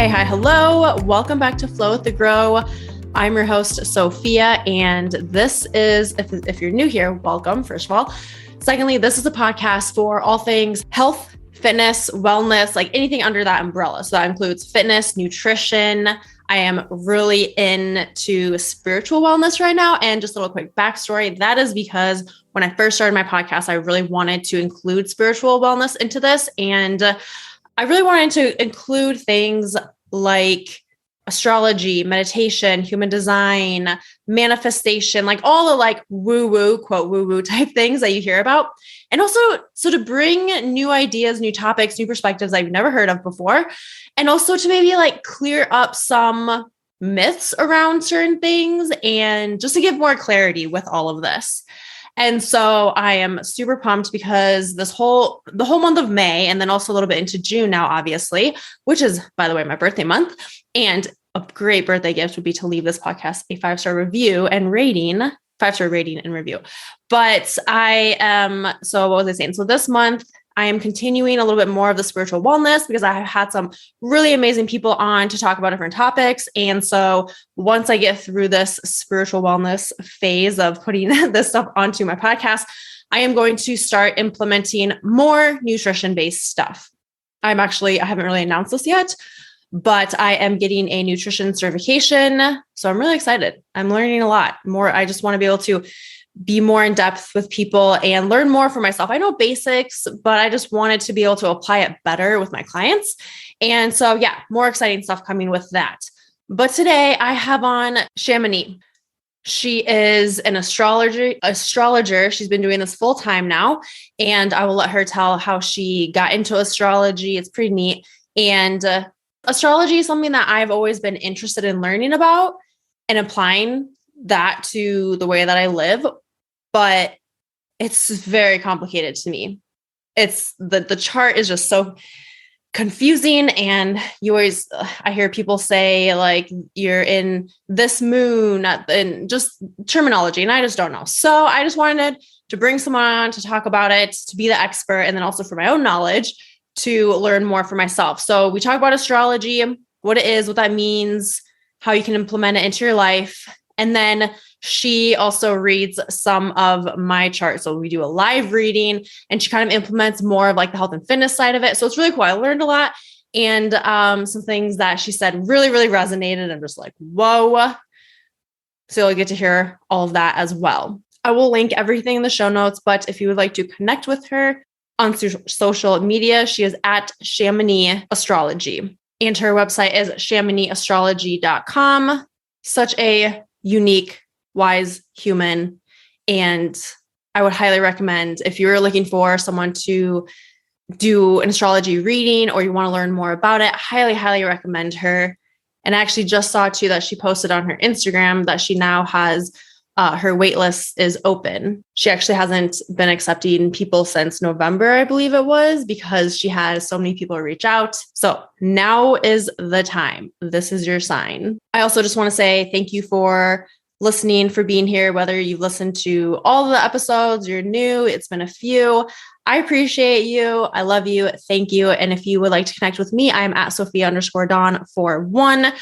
Hello. Welcome back to Flow with the Grow. I'm your host, Sophia, and this is, if you're new here, welcome, first of all. Secondly, this is a podcast for all things health, fitness, wellness, like anything under that umbrella. So that includes fitness, nutrition. I am really into spiritual wellness right now. And just a little quick backstory. That is because when I first started my podcast, I really wanted to include spiritual wellness into this. And I really wanted to include things like astrology, meditation, human design, manifestation, like all the like woo-woo, quote woo-woo type things that you hear about. And also, so to bring new ideas, new topics, new perspectives I've never heard of before. And also to maybe like clear up some myths around certain things and just to give more clarity with all of this. And so I am super pumped because the whole month of May, and then also a little bit into June now, obviously, which is, by the way, my birthday month. And a great birthday gift would be to leave this podcast a 5-star review and rating, 5-star rating and review. But so what was I saying? So this month, I am continuing a little bit more of the spiritual wellness because I have had some really amazing people on to talk about different topics. And so once I get through this spiritual wellness phase of putting this stuff onto my podcast, I am going to start implementing more nutrition-based stuff. I haven't really announced this yet, but I am getting a nutrition certification. So I'm really excited. I'm learning a lot more. I just want to be able to be more in depth with people and learn more for myself. I know basics, but I just wanted to be able to apply it better with my clients. And so, yeah, more exciting stuff coming with that. But today I have on Chamonix. She is an astrologer. She's been doing this full time now, and I will let her tell how she got into astrology. It's pretty neat. And astrology is something that I've always been interested in learning about and applying that to the way that I live. But it's very complicated to me. It's the chart is just so confusing. And I hear people say like, you're in this moon and just terminology. And I just don't know. So I just wanted to bring someone on to talk about it, to be the expert. And then also for my own knowledge to learn more for myself. So we talk about astrology, what it is, what that means, how you can implement it into your life. And then she also reads some of my charts. So we do a live reading and she kind of implements more of like the health and fitness side of it. So it's really cool. I learned a lot and some things that she said really, really resonated. I'm just like, whoa. So you'll get to hear all of that as well. I will link everything in the show notes, but if you would like to connect with her on social media, she is at Chamonix Astrology and her website is chamonixastrology.com. Such a unique, wise human. And I would highly recommend if you're looking for someone to do an astrology reading or you want to learn more about it, highly, highly recommend her. And I actually just saw too that she posted on her Instagram that she now has her waitlist is open. She actually hasn't been accepting people since November, I believe it was, because she has so many people reach out. So now is the time. This is your sign. I also just want to say thank you for listening, for being here, whether you've listened to all the episodes, you're new, it's been a few. I appreciate you. I love you. Thank you. And if you would like to connect with me, I'm at Sophia_Dawn41.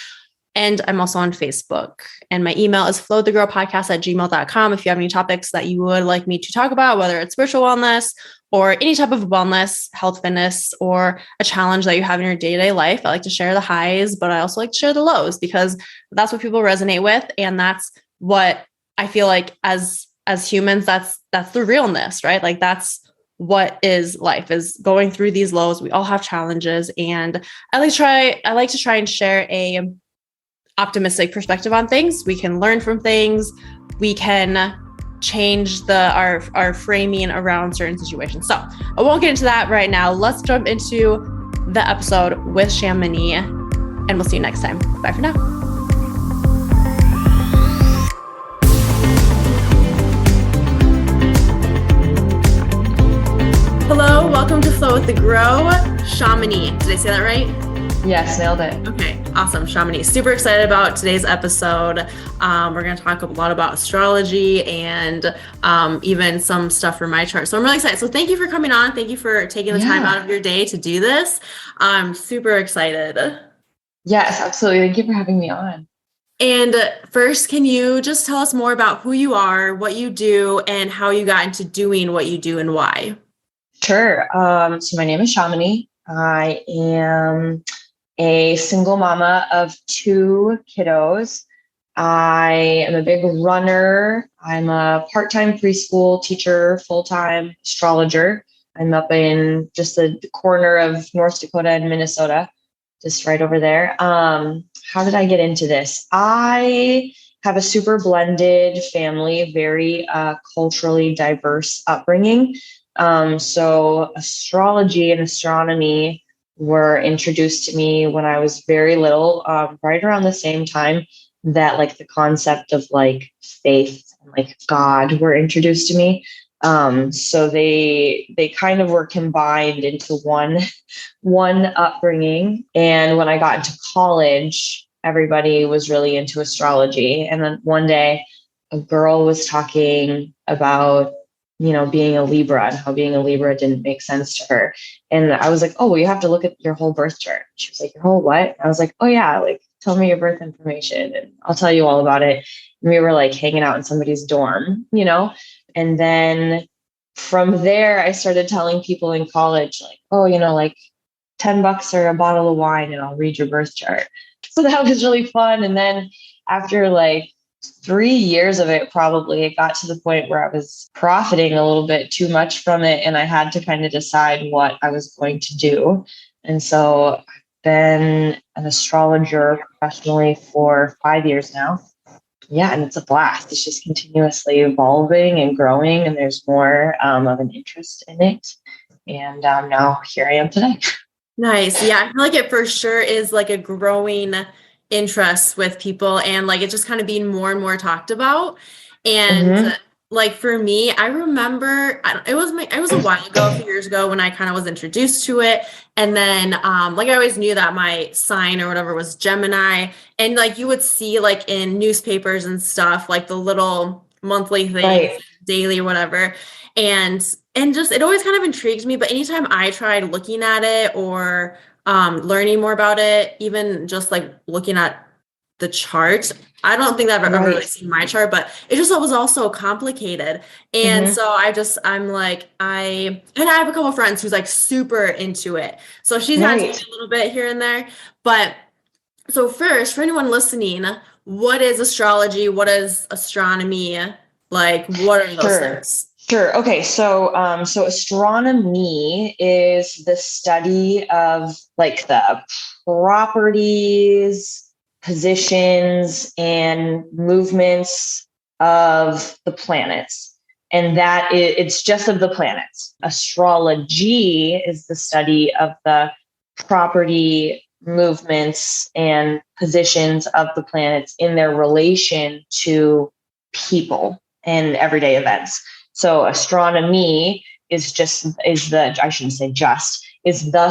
And I'm also on Facebook. And my email is flowthegirlpodcast@gmail.com. If you have any topics that you would like me to talk about, whether it's spiritual wellness or any type of wellness, health, fitness, or a challenge that you have in your day-to-day life, I like to share the highs, but I also like to share the lows because that's what people resonate with. And that's what I feel like as humans, that's the realness, right? Like that's what is life, is going through these lows. We all have challenges. And I like to try and share a optimistic perspective on things. We can learn from things. We can change our framing around certain situations. So I won't get into that right now. Let's jump into the episode with Chamonix and we'll see you next time. Bye for now. Hello, welcome to Flow with the Grow, Chamonix. Did I say that right? Yes, nailed it. Okay, awesome. Chamonix. Super excited about today's episode. We're going to talk a lot about astrology and even some stuff from my chart. So I'm really excited. So thank you for coming on. Thank you for taking the time out of your day to do this. I'm super excited. Yes, absolutely. Thank you for having me on. And first, can you just tell us more about who you are, what you do, and how you got into doing what you do and why? Sure. So my name is Chamonix. I am a single mama of two kiddos. I am a big runner. I'm a part-time preschool teacher, full-time astrologer. I'm up in just the corner of North Dakota and Minnesota, just right over there. How did I get into this? I have a super blended family, very culturally diverse upbringing. So astrology and astronomy were introduced to me when I was very little, right around the same time that like the concept of like faith and like God were introduced to me. So they kind of were combined into one upbringing. And when I got into college, everybody was really into astrology. And then one day a girl was talking about, being a Libra and how being a Libra didn't make sense to her. And I was like, oh, well, you have to look at your whole birth chart. She was like, your whole what? And I was like, oh yeah, like tell me your birth information and I'll tell you all about it. And we were like hanging out in somebody's dorm, and then from there, I started telling people in college, like, oh, like $10 or a bottle of wine and I'll read your birth chart. So that was really fun. And then after like 3 years of it, probably it got to the point where I was profiting a little bit too much from it. And I had to kind of decide what I was going to do. And so I've been an astrologer professionally for 5 years now. Yeah, and it's a blast. It's just continuously evolving and growing, and there's more of an interest in it. And now here I am today. Nice. Yeah, I feel like it for sure is like a growing interest with people and like it just kind of being more and more talked about. And Mm-hmm. like for me, I remember it was a while ago, a few years ago when I kind of was introduced to it. And then like I always knew that my sign or whatever was Gemini. And like you would see like in newspapers and stuff, like the little monthly things, Right. daily or whatever. And just it always kind of intrigues me. But anytime I tried looking at it or learning more about it, even just like looking at the charts, I don't think I've ever really Right. seen my chart, but it just was all so complicated. And Mm-hmm. so I'm like, and I have a couple of friends who's like super into it. So she's had to Right. teach me a little bit here and there. But so first, for anyone listening, what is astrology? What is astronomy? Like, what are those Sure. things? Sure. Okay. So astronomy is the study of like the properties, positions, and movements of the planets. And it's just of the planets. Astrology is the study of the property, movements, and positions of the planets in their relation to people and everyday events. So astronomy is the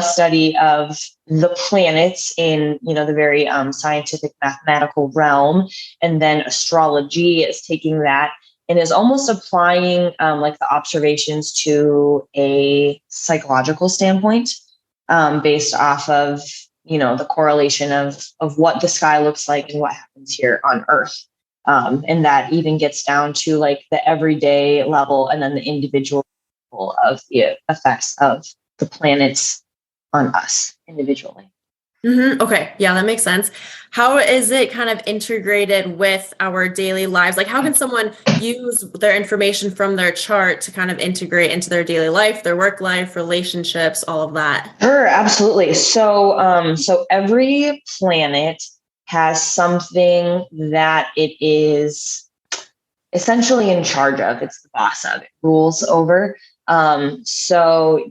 study of the planets in the very scientific mathematical realm, and then astrology is taking that and is almost applying like the observations to a psychological standpoint, based off of the correlation of what the sky looks like and what happens here on Earth. And that even gets down to like the everyday level and then the individual level of the effects of the planets on us individually. Okay. Yeah, that makes sense. How is it kind of integrated with our daily lives? Like, how can someone use their information from their chart to kind of integrate into their daily life, their work life, relationships, all of that? Sure, absolutely. So every planet has something that it is essentially in charge of. It's the boss of. It rules over. So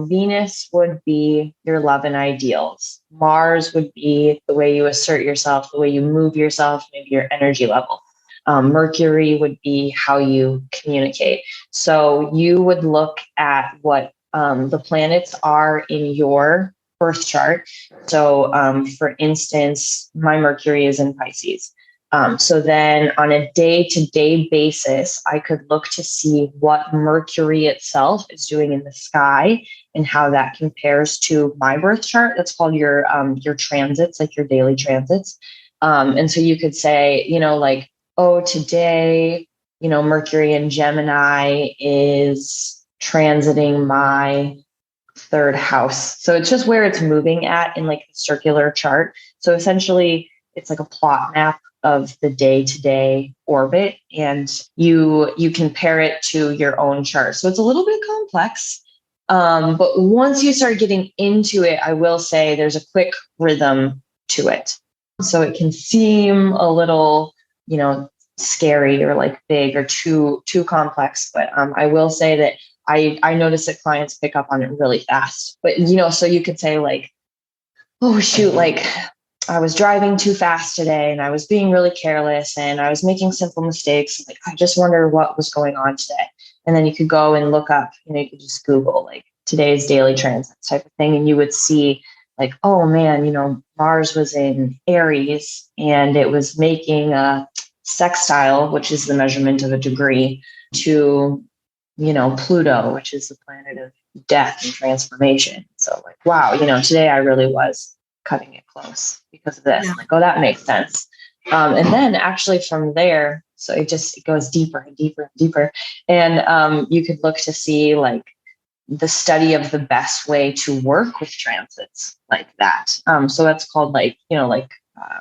Venus would be your love and ideals. Mars would be the way you assert yourself, the way you move yourself, maybe your energy level. Mercury would be how you communicate. So you would look at what the planets are in your birth chart. So, for instance, my Mercury is in Pisces. So then on a day-to-day basis, I could look to see what Mercury itself is doing in the sky and how that compares to my birth chart. That's called your transits, like your daily transits. And so you could say, like, oh, today, Mercury in Gemini is transiting my third house. So it's just where it's moving at in like a circular chart. So essentially it's like a plot map of the day-to-day orbit, and you compare it to your own chart. So it's a little bit complex. But once you start getting into it, I will say there's a quick rhythm to it. So it can seem a little, scary or like big or too complex. But I will say that I notice that clients pick up on it really fast. But, so you could say like, oh, shoot, like I was driving too fast today and I was being really careless and I was making simple mistakes. Like, I just wonder what was going on today. And then you could go and look up, you could just Google like today's daily transits type of thing. And you would see like, oh man, Mars was in Aries and it was making a sextile, which is the measurement of a degree, to, Pluto, which is the planet of death and transformation. So like, wow, today I really was cutting it close because of this. Yeah. Like, oh, that makes sense. And then actually from there, so it goes deeper and deeper and deeper. And you could look to see like the study of the best way to work with transits like that. So that's called like,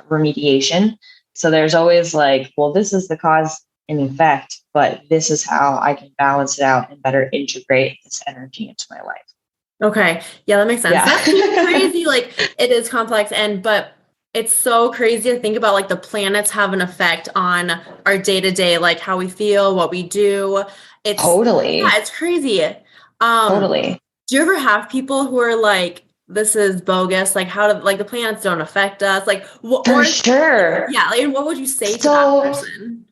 remediation. So there's always like, well, this is the cause and effect, but this is how I can balance it out and better integrate this energy into my life. Okay. Yeah, that makes sense. Yeah. That's crazy. Like it is complex but it's so crazy to think about like the planets have an effect on our day-to-day, like how we feel, what we do. It's totally, yeah, it's crazy. Totally. Do you ever have people who are like, this is bogus? Like the planets don't affect us? Like for sure. Yeah. Like, what would you say to that person?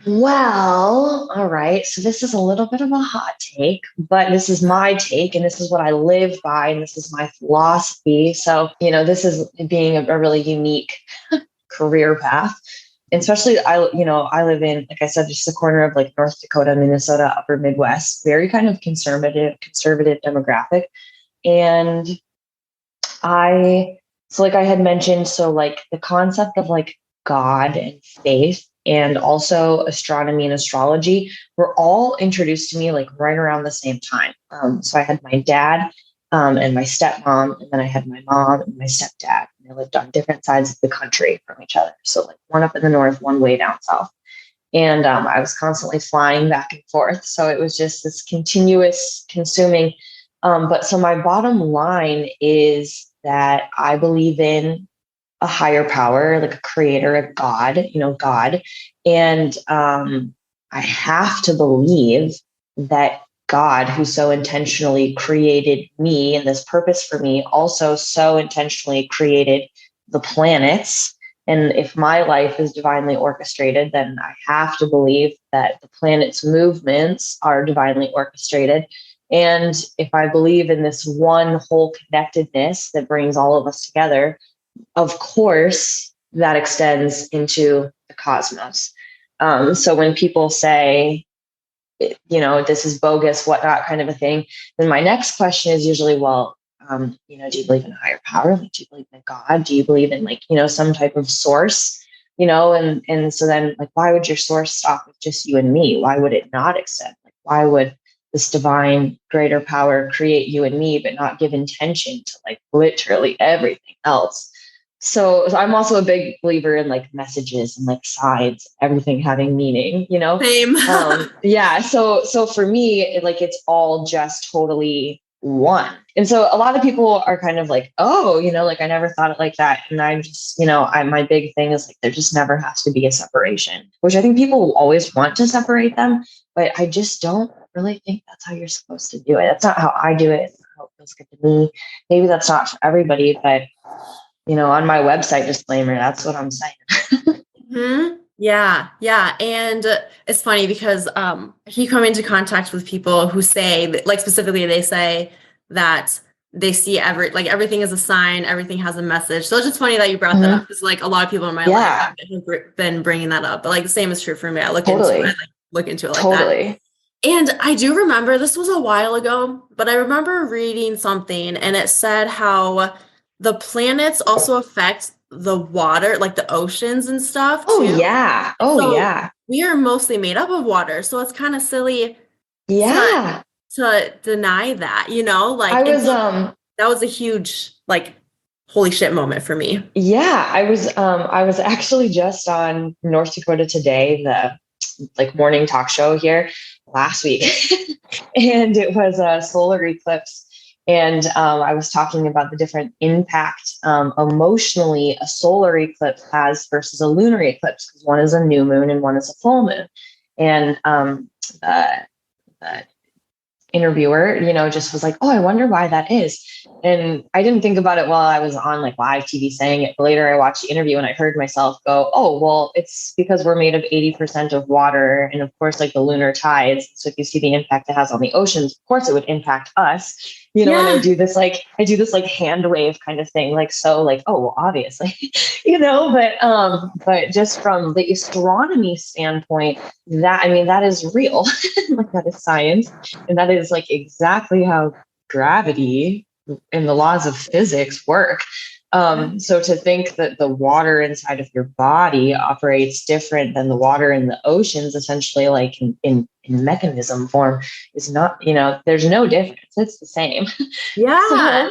Well, all right. So this is a little bit of a hot take, but this is my take and this is what I live by and this is my philosophy. So, this is being a really unique career path. And especially I live in, like I said, just the corner of like North Dakota, Minnesota, upper Midwest, very kind of conservative demographic. And like I had mentioned, so like the concept of like God and faith and also astronomy and astrology were all introduced to me like right around the same time. So I had my dad and my stepmom, and then I had my mom and my stepdad. And they lived on different sides of the country from each other. So like one up in the north, one way down south. And I was constantly flying back and forth. So it was just this continuous consuming. But so my bottom line is that I believe in a higher power, like a creator, a God, God. And I have to believe that God, who so intentionally created me and this purpose for me, also so intentionally created the planets. And if my life is divinely orchestrated, then I have to believe that the planets' movements are divinely orchestrated. And if I believe in this one whole connectedness that brings all of us together, of course, that extends into the cosmos. So when people say, this is bogus, whatnot, kind of a thing, then my next question is usually, well, do you believe in a higher power? Like, do you believe in God? Do you believe in like, some type of source? And so then like, why would your source stop with just you and me? Why would it not extend? Like, why would this divine greater power create you and me, but not give intention to like literally everything else? So I'm also a big believer in like messages and like signs, everything having meaning, Same. Yeah. So for me, it's all just totally one. And so a lot of people are kind of like, oh, like I never thought it like that. And I'm just, my big thing is like, there just never has to be a separation, which I think people always want to separate them, but I just don't really think that's how you're supposed to do it. That's not how I do it. It's not how it feels good to me. Maybe that's not for everybody, but on my website disclaimer, that's what I'm saying. Mm-hmm. Yeah. Yeah. And it's funny because he come into contact with people who say that, like specifically they say that they see everything is a sign, everything has a message. So it's just funny that you brought that up, because like a lot of people in my life have been bringing that up, but like the same is true for me. I look into it like that. And I do remember, this was a while ago, but I remember reading something and it said how the planets also affect the water, like the oceans and stuff too. We are mostly made up of water. So it's kind of silly to deny that, like that was a huge, like, holy shit moment for me. Yeah. I was actually just on North Dakota Today, the like morning talk show here last week. And it was a solar eclipse. And I was talking about the different impact emotionally a solar eclipse has versus a lunar eclipse, because one is a new moon and one is a full moon. And the interviewer, just was like, oh, I wonder why that is. And I didn't think about it while I was on like live TV saying it. But later I watched the interview and I heard myself go, oh, well, it's because we're made of 80% of water. And of course, like the lunar tides. So if you see the impact it has on the oceans, of course it would impact us. And I do this like hand wave kind of thing. Like, so like, oh, well, obviously, but just from the astronomy standpoint, that is real. Like that is science. And that is like exactly how gravity and the laws of physics work. So to think that the water inside of your body operates different than the water in the oceans, essentially like in mechanism form, is not, there's no difference. It's the same. Yeah.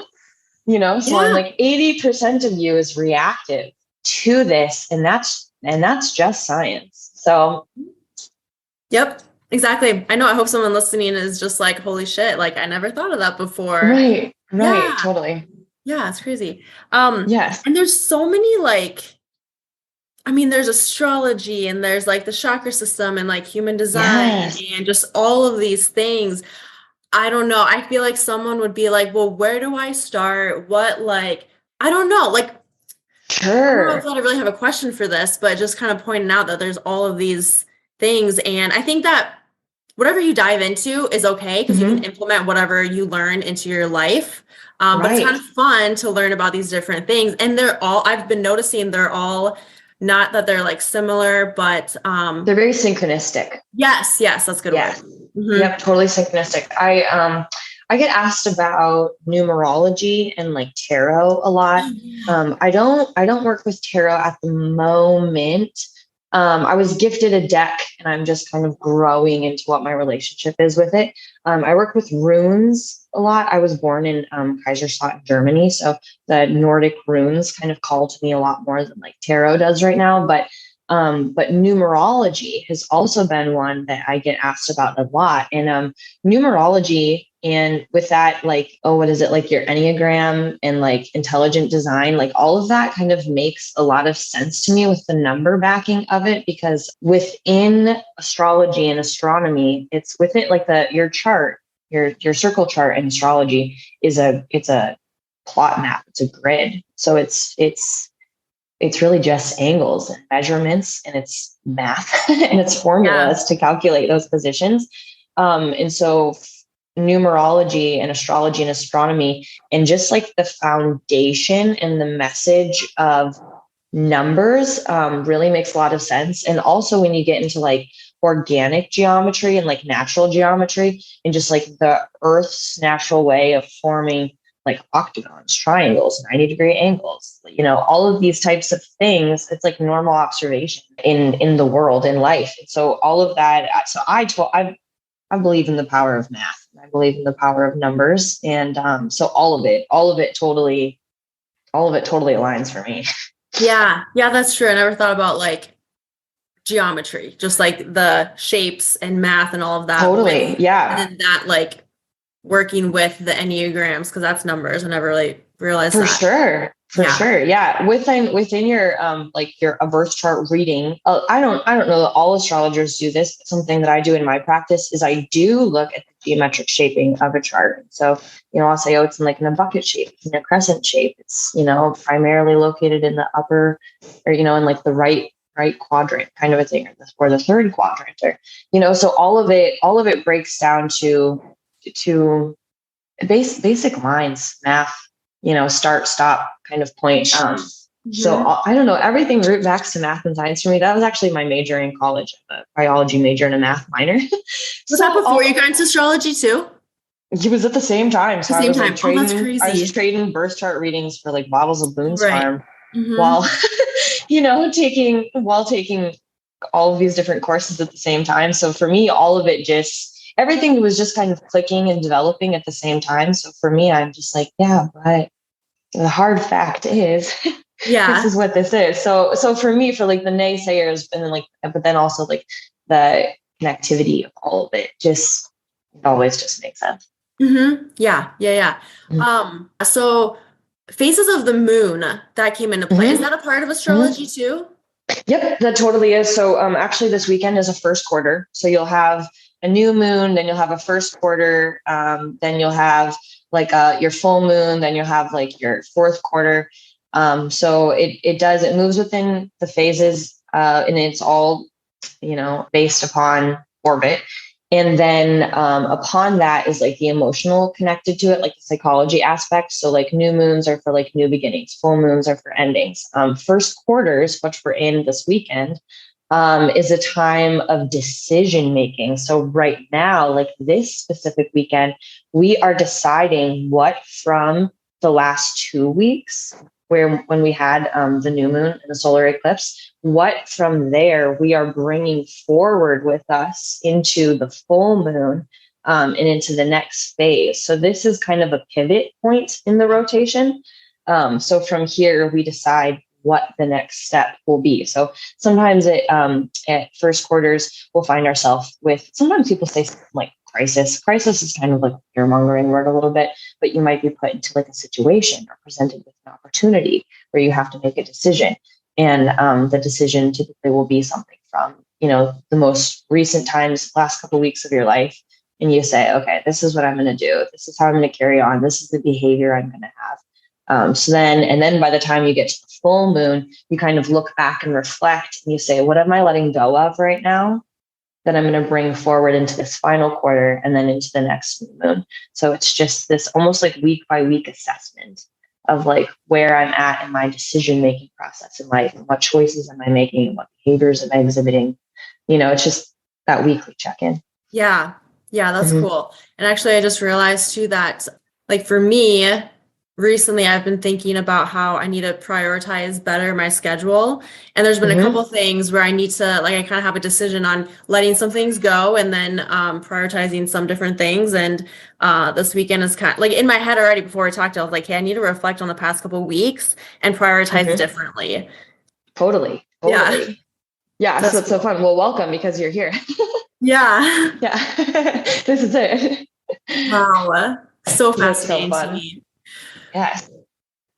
So I'm like 80% of you is reactive to this. And that's just science. So. Yep. Exactly. I know. I hope someone listening is just like, holy shit. Like I never thought of that before. Right. Totally. Yeah. It's crazy. Yes. And there's so many there's astrology and there's like the chakra system and like human design and just all of these things. I don't know. I feel like someone would be like, well, where do I start? What, I don't know. Sure. I don't know if I really have a question for this, but just kind of pointing out that there's all of these things. And I think that whatever you dive into is okay, because you can implement whatever you learn into your life. But it's kind of fun to learn about these different things. And I've been noticing they're all, not that they're like similar, but they're very synchronistic. Yes, that's a good word. Yep, totally synchronistic. I get asked about numerology and like tarot a lot. I don't work with tarot at the moment. I was gifted a deck and I'm just kind of growing into what my relationship is with it. I work with runes a lot. I was born in Kaiserslautern, Germany. So the Nordic runes kind of call to me a lot more than like tarot does right now. But numerology has also been one that I get asked about a lot. And numerology, and with that, like, oh, what is it, like your Enneagram and like intelligent design, like all of that kind of makes a lot of sense to me with the number backing of it, because within astrology and astronomy, it's within like your chart, your circle chart in astrology it's a plot map. It's a grid. So it's really just angles and measurements, and it's math and it's formulas to calculate those positions. And so numerology and astrology and astronomy, and just like the foundation and the message of numbers really makes a lot of sense. And also when you get into like organic geometry and like natural geometry, and just like the Earth's natural way of forming like octagons, triangles, 90-degree angles, all of these types of things, it's like normal observation in the world, in life. So all of that. So I believe in the power of math. I believe in the power of numbers. And so all of it totally aligns for me. Yeah, that's true. I never thought about like geometry, just like the shapes and math and all of that. Totally. Yeah. And then that like working with the Enneagrams, because that's numbers. I never really realized for that. Sure. Yeah. Within your like your birth chart reading, I don't know that all astrologers do this, but something that I do in my practice is I do look at the geometric shaping of a chart. So, I'll say, oh, it's in a bucket shape, it's in a crescent shape. It's, primarily located in the upper, or, in like the right quadrant kind of a thing, or the third quadrant, or, so all of it breaks down to basic lines, math, start, stop kind of point. So I don't know, everything root backs to math and science for me. That was actually my major in college. I'm a biology major and a math minor. Was that before you got into astrology too? It was at the same time. So I was like trading, that's crazy. I was trading birth chart readings for like bottles of Boone's Farm while, taking all of these different courses at the same time. So for me, all of it everything was just kind of clicking and developing at the same time. So for me, I'm just like, yeah, but the hard fact is, this is what this is. So for me, for like the naysayers, and then but then also like the connectivity of all of it, it always just makes sense. Yeah. So phases of the moon that came into play. Is that a part of astrology too? Yep, that totally is. So actually this weekend is a first quarter. So you'll have a new moon, then you'll have a first quarter, then you'll have like your full moon, then you'll have like your fourth quarter. So it moves within the phases, and it's all, based upon orbit. And then upon that is like the emotional connected to it, like the psychology aspect. So like new moons are for like new beginnings, full moons are for endings. First quarters, which we're in this weekend, is a time of decision making. So right now, like this specific weekend, we are deciding what from the last 2 weeks, when we had the new moon and the solar eclipse, what from there we are bringing forward with us into the full moon and into the next phase. So this is kind of a pivot point in the rotation. So from here, we decide what the next step will be. So sometimes at first quarters, we'll find ourselves with, sometimes people say like crisis. Crisis is kind of like a fear-mongering word a little bit, but you might be put into like a situation or presented with an opportunity where you have to make a decision. And the decision typically will be something from, the most recent times, last couple of weeks of your life. And you say, okay, this is what I'm going to do. This is how I'm going to carry on. This is the behavior I'm going to have. So then by the time you get to the full moon, you kind of look back and reflect and you say, what am I letting go of right now that I'm going to bring forward into this final quarter and then into the next moon? So it's just this almost like week by week assessment of like where I'm at in my decision-making process in life and what choices am I making and what behaviors am I exhibiting. It's just that weekly check-in. Yeah, that's cool. And actually, I just realized too that like for me, recently I've been thinking about how I need to prioritize better my schedule. And there's been a couple things where I need to, like, I kind of have a decision on letting some things go and then prioritizing some different things. And this weekend is kind of like in my head already before I talked, I was like, hey, I need to reflect on the past couple of weeks and prioritize differently. Totally. Yeah. So it's so fun. Well, welcome, because you're here. Yeah. This is it. Wow. So fascinating to me. Yes.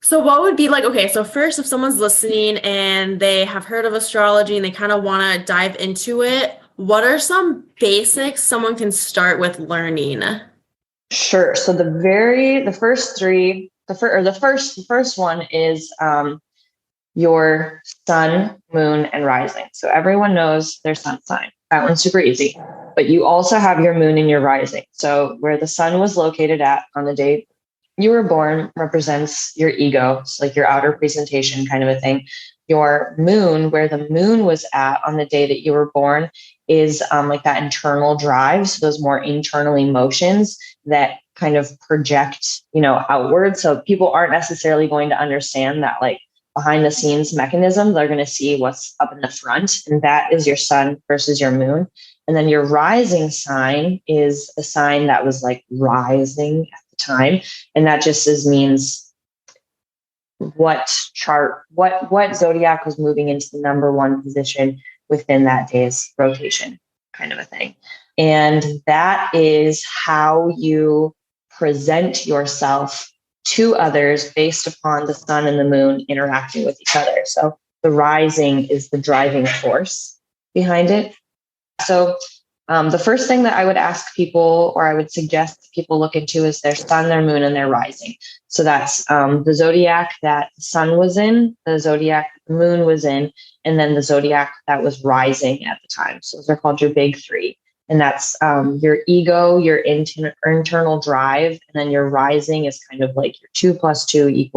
So what would be like, okay, so first, if someone's listening and they have heard of astrology and they kind of want to dive into it, what are some basics someone can start with learning? Sure. So the first one is your sun, moon, and rising. So everyone knows their sun sign. That one's super easy. But you also have your moon and your rising. So where the sun was located at on the day you were born represents your ego. It's like your outer presentation kind of a thing. Your moon, where the moon was at on the day that you were born, is like that internal drive. So those more internal emotions that kind of project, outward. So people aren't necessarily going to understand that like behind the scenes mechanism. They're going to see what's up in the front. And that is your sun versus your moon. And then your rising sign is a sign that was like rising at the time. And that just means what zodiac was moving into the number one position within that day's rotation, kind of a thing. And that is how you present yourself to others based upon the sun and the moon interacting with each other. So the rising is the driving force behind it. So the first thing that I would ask people, or I would suggest people look into, is their sun, their moon, and their rising. So that's the zodiac that the sun was in, the zodiac the moon was in, and then the zodiac that was rising at the time. So those are called your big three. And that's your ego, your internal drive. And then your rising is kind of like your 2 + 2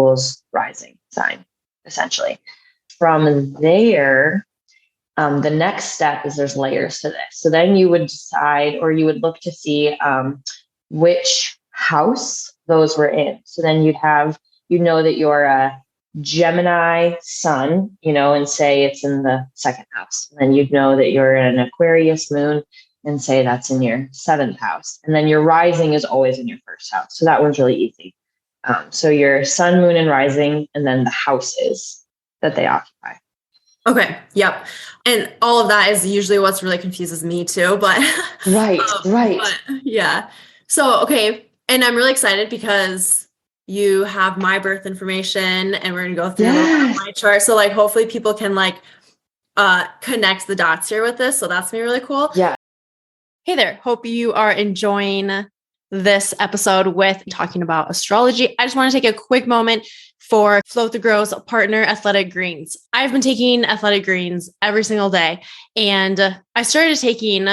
= rising sign, essentially. From there, the next step is there's layers to this. So then you would decide, or you would look to see which house those were in. So then you'd know that you're a Gemini sun, and say it's in the 2nd house. And then you'd know that you're an Aquarius moon and say that's in your 7th house. And then your rising is always in your 1st house. So that one's really easy. So your sun, moon, and rising, and then the houses that they occupy. Okay. Yep. And all of that is usually what's really confuses me too, but right. But, yeah. So, okay. And I'm really excited because you have my birth information and we're going to go through my chart. So like, hopefully people can like, connect the dots here with this. So that's going to be really cool. Yeah. Hey there. Hope you are enjoying this episode with talking about astrology. I just want to take a quick moment for Flow with the Grow's partner, Athletic Greens. I've been taking Athletic Greens every single day. And I started taking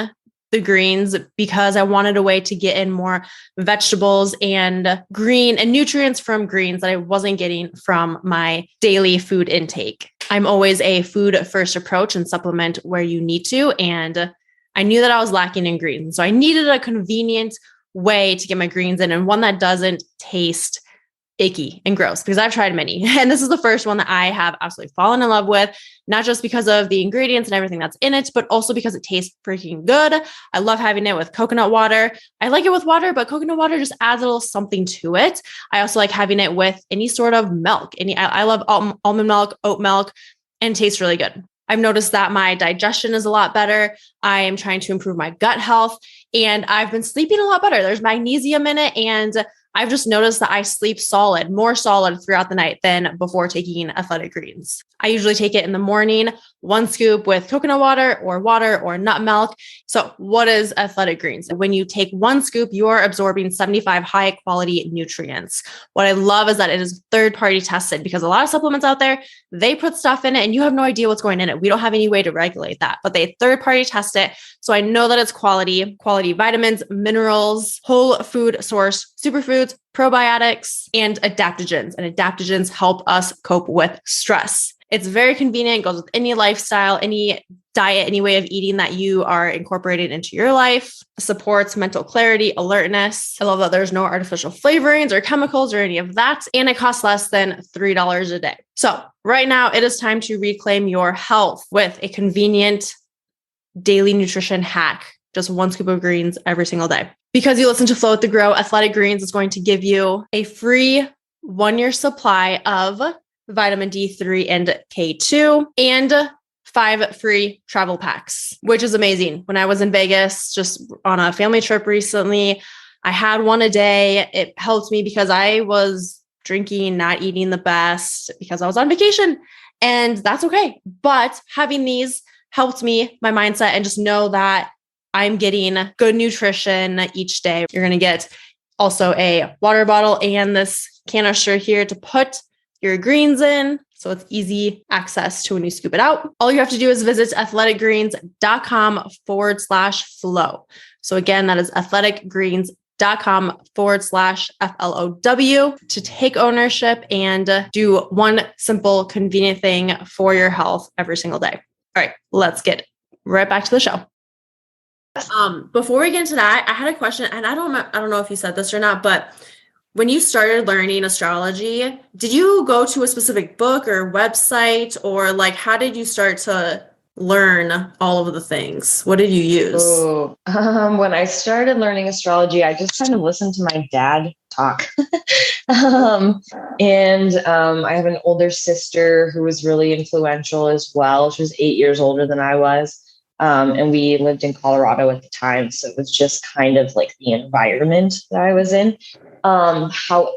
the greens because I wanted a way to get in more vegetables and green and nutrients from greens that I wasn't getting from my daily food intake. I'm always a food first approach and supplement where you need to. And I knew that I was lacking in greens. So I needed a convenient way to get my greens in and one that doesn't taste icky and gross, because I've tried many. And this is the first one that I have absolutely fallen in love with, not just because of the ingredients and everything that's in it, but also because it tastes freaking good. I love having it with coconut water. I like it with water, but coconut water just adds a little something to it. I also like having it with any sort of milk. I love almond milk, oat milk, and it tastes really good. I've noticed that my digestion is a lot better. I am trying to improve my gut health and I've been sleeping a lot better. There's magnesium in it. And I've just noticed that I sleep more solid throughout the night than before taking Athletic Greens. I usually take it in the morning, 1 scoop with coconut water or nut milk. So what is Athletic Greens? When you take 1 scoop, you're absorbing 75 high quality nutrients. What I love is that it is third-party tested, because a lot of supplements out there, they put stuff in it and you have no idea what's going in it. We don't have any way to regulate that, but they third-party test it. So I know that it's quality vitamins, minerals, whole food source, superfoods, probiotics, and adaptogens. And adaptogens help us cope with stress. It's very convenient, goes with any lifestyle, any diet, any way of eating that you are incorporating into your life, supports mental clarity, alertness. I love that there's no artificial flavorings or chemicals or any of that. And it costs less than $3 a day. So right now it is time to reclaim your health with a convenient daily nutrition hack. Just 1 scoop of greens every single day. Because you listen to Flow with the Grow, Athletic Greens is going to give you a free 1-year supply of vitamin D3 and K2 and 5 free travel packs, which is amazing. When I was in Vegas, just on a family trip recently, I had one a day. It helped me because I was drinking, not eating the best because I was on vacation, and that's okay. But having these helped me, my mindset, and just know that I'm getting good nutrition each day. You're going to get also a water bottle and this canister here to put your greens in. So it's easy access to when you scoop it out. All you have to do is visit athleticgreens.com/flow. So again, that is athleticgreens.com/FLOW to take ownership and do one simple, convenient thing for your health every single day. All right, let's get right back to the show. Before we get into that, I had a question, and I don't know if you said this or not, but when you started learning astrology, did you go to a specific book or website, or like, how did you start to learn all of the things? What did you use? When I started learning astrology, I just kind of listened to my dad talk. I have an older sister who was really influential as well. She was 8 years older than I was. And we lived in Colorado at the time. So it was just kind of like the environment that I was in. However,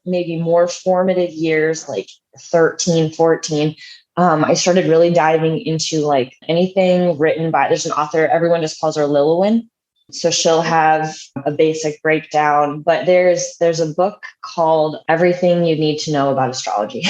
maybe more formative years, like 13, 14, I started really diving into like anything written by, there's an author, everyone just calls her Lilwyn. So she'll have a basic breakdown, but there's a book called Everything You Need to Know About Astrology.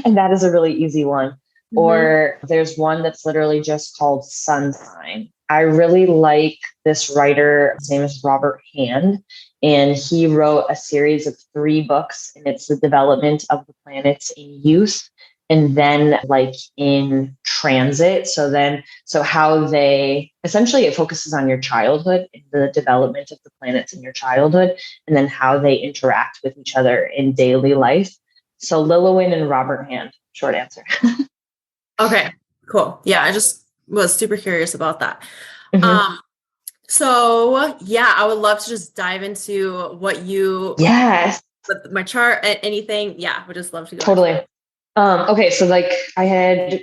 And that is a really easy one. Mm-hmm. Or there's one that's literally just called Sun Sign. I really like this writer. His name is Robert Hand, and he wrote a series of 3 books, and it's the development of the planets in youth and then like in transit. So how they essentially, it focuses on your childhood and the development of the planets in your childhood, and then how they interact with each other in daily life. So Lilywin and Robert Hand, short answer. Okay, cool. Yeah, I just was super curious about that. Mm-hmm. So yeah, I would love to just dive into what you, Yes, with my chart, anything. Yeah, would just love to go into totally. it. Okay, so like I had,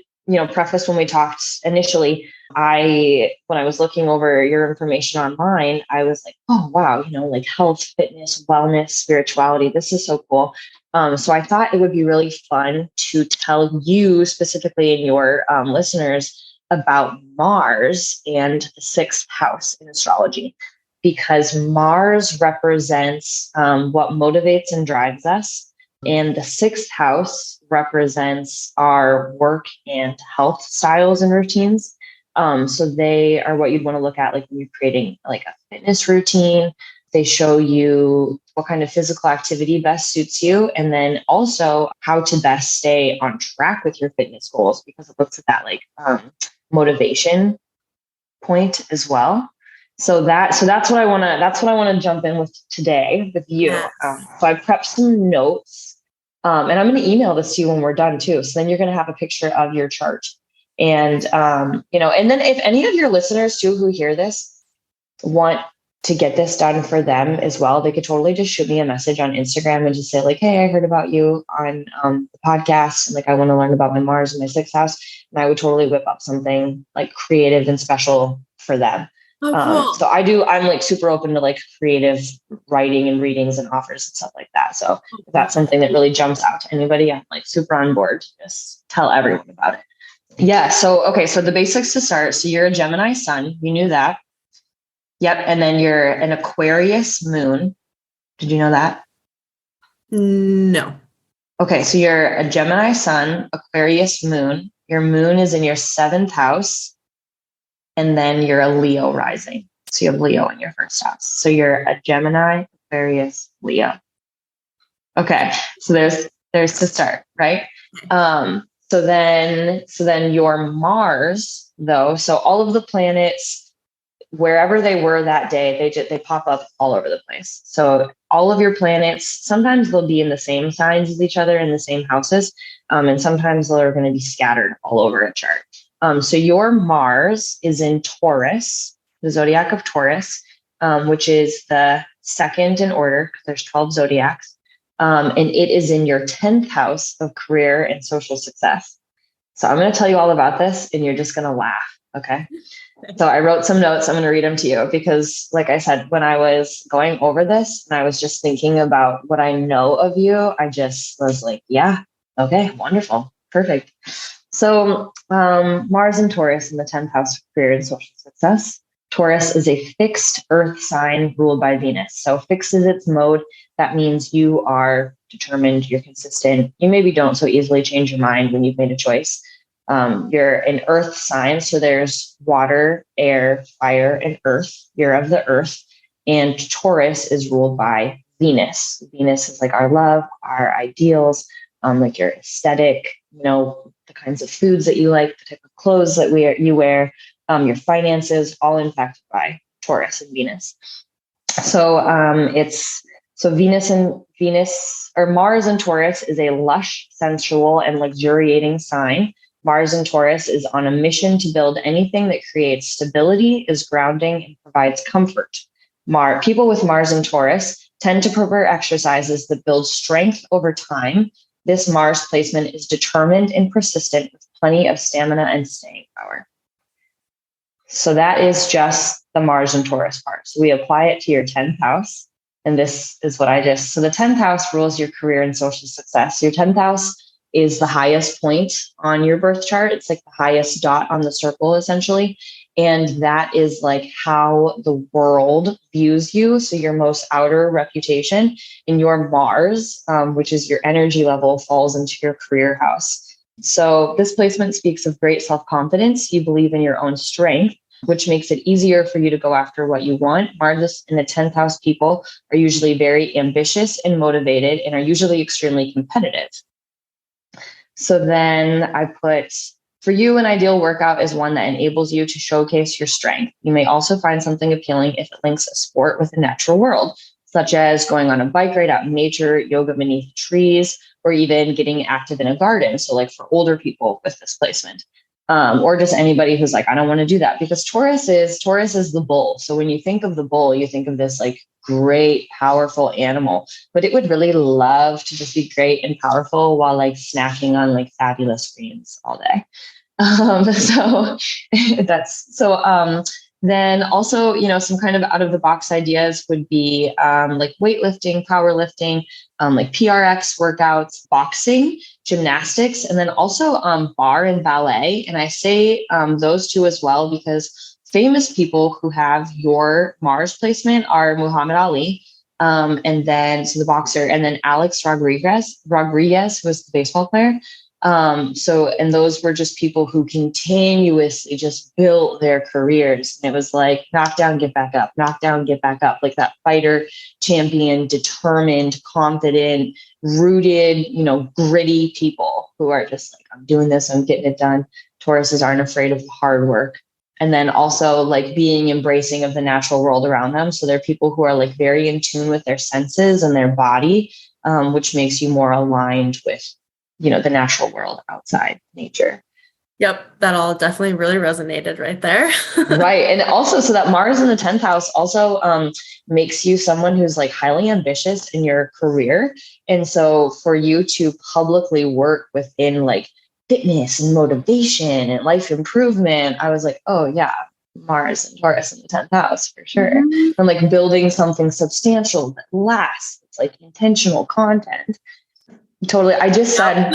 prefaced when we talked initially, when I was looking over your information online, I was like, oh wow, like health, fitness, wellness, spirituality. This is so cool. So I thought it would be really fun to tell you specifically and your listeners about Mars and the 6th house in astrology, because Mars represents what motivates and drives us. And the 6th house represents our work and health styles and routines. So they are what you'd want to look at, like when you're creating like a fitness routine. They show you what kind of physical activity best suits you, and then also how to best stay on track with your fitness goals, because it looks at that like motivation point as well. So that's what I want to jump in with today with you. Yes. So I prepped some notes, and I'm going to email this to you when we're done too. So then you're going to have a picture of your chart, and and then if any of your listeners too who hear this want to get this done for them as well, they could totally just shoot me a message on Instagram and just say like, hey, I heard about you on the podcast, and like I want to learn about my Mars and my 6th house, and I would totally whip up something like creative and special for them. Oh, cool. So I'm like super open to like creative writing and readings and offers and stuff like that. So if that's something that really jumps out to anybody, I'm like super on board. Just tell everyone about it. Yeah. So, okay. So the basics to start. So you're a Gemini sun. You knew that. Yep. And then you're an Aquarius moon. Did you know that? No. Okay. So you're a Gemini sun, Aquarius moon. Your moon is in your 7th house. And then you're a Leo rising. So you have Leo in your 1st house. So you're a Gemini, Aquarius, Leo. Okay. So there's to start, right? So then your Mars though, so all of the planets, wherever they were that day, they pop up all over the place. So all of your planets, sometimes they'll be in the same signs as each other in the same houses. And sometimes they're going to be scattered all over a chart. So your Mars is in Taurus, the zodiac of Taurus, which is the 2nd in order, because there's 12 zodiacs. And it is in your 10th house of career and social success. So I'm going to tell you all about this and you're just going to laugh. Okay. So I wrote some notes. I'm going to read them to you because, like I said, when I was going over this and I was just thinking about what I know of you, I just was like, yeah, okay, wonderful. Perfect. So Mars and Taurus in the 10th house of career and social success. Taurus is a fixed earth sign ruled by Venus. So fixed is its mode. That means you are determined, you're consistent. You maybe don't so easily change your mind when you've made a choice. You're an earth sign. So there's water, air, fire, and earth. You're of the earth. And Taurus is ruled by Venus. Venus is like our love, our ideals, like your aesthetic, the kinds of foods that you like, the type of clothes that you wear, your finances, all impacted by Taurus and Venus. So Mars and Taurus is a lush, sensual, and luxuriating sign. Mars and Taurus is on a mission to build anything that creates stability, is grounding, and provides comfort. People with Mars and Taurus tend to prefer exercises that build strength over time. This Mars placement is determined and persistent with plenty of stamina and staying power. So that is just the Mars and Taurus part. So we apply it to your 10th house. And this is what so the 10th house rules your career and social success. Your 10th house is the highest point on your birth chart. It's like the highest dot on the circle, essentially. And that is like how the world views you. So your most outer reputation in your Mars, which is your energy level, falls into your career house. So this placement speaks of great self-confidence. You believe in your own strength. which makes it easier for you to go after what you want. Mars in the 10th house people are usually very ambitious and motivated and are usually extremely competitive. So then I put, for you, an ideal workout is one that enables you to showcase your strength. You may also find something appealing if it links a sport with the natural world, such as going on a bike ride out in nature, yoga beneath trees, or even getting active in a garden. So like for older people with this placement. Or just anybody who's like, I don't want to do that, because Taurus is the bull. So when you think of the bull, you think of this like great, powerful animal, but it would really love to just be great and powerful while like snacking on like fabulous greens all day. So then also, some kind of out of the box ideas would be like weightlifting, powerlifting, like PRX workouts, boxing, gymnastics, and then also bar and ballet. And I say those two as well because famous people who have your Mars placement are Muhammad Ali, and then the boxer, and then Alex Rodriguez, who was the baseball player. And those were just people who continuously just built their careers. And it was like, knock down, get back up, knock down, get back up. Like that fighter, champion, determined, confident, rooted, gritty people who are just like, I'm doing this, I'm getting it done. Tauruses aren't afraid of the hard work. And then also like being embracing of the natural world around them. So they're people who are like very in tune with their senses and their body, which makes you more aligned with the natural world outside nature. Yep. That all definitely really resonated right there. Right. And also, so that Mars in the 10th house also makes you someone who's like highly ambitious in your career. And so for you to publicly work within like fitness and motivation and life improvement, I was like, oh yeah, Mars and Taurus in the 10th house for sure. Mm-hmm. And like building something substantial that lasts. It's like intentional content. Totally. I just said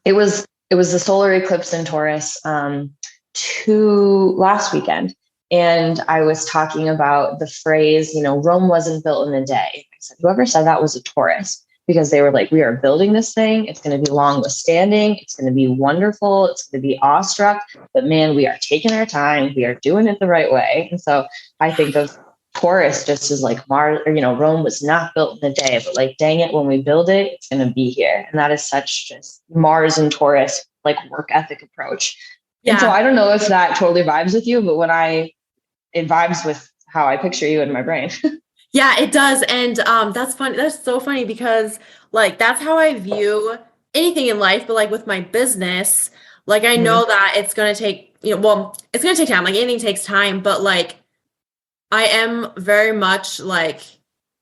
it was the solar eclipse in Taurus last weekend. And I was talking about the phrase, Rome wasn't built in a day. I said, whoever said that was a Taurus, because they were like, we are building this thing. It's going to be long withstanding. It's going to be wonderful. It's going to be awestruck. But man, we are taking our time. We are doing it the right way. And so I think of Taurus just as like Mars, or, Rome was not built in a day, but like, dang it, when we build it, it's going to be here. And that is such just Mars and Taurus, like work ethic approach. Yeah. And so I don't know if that totally vibes with you, but it vibes with how I picture you in my brain. Yeah, it does. And that's funny. That's so funny because like, that's how I view anything in life, but like with my business, like I know that it's going to take, it's going to take time. Like anything takes time, but like, I am very much like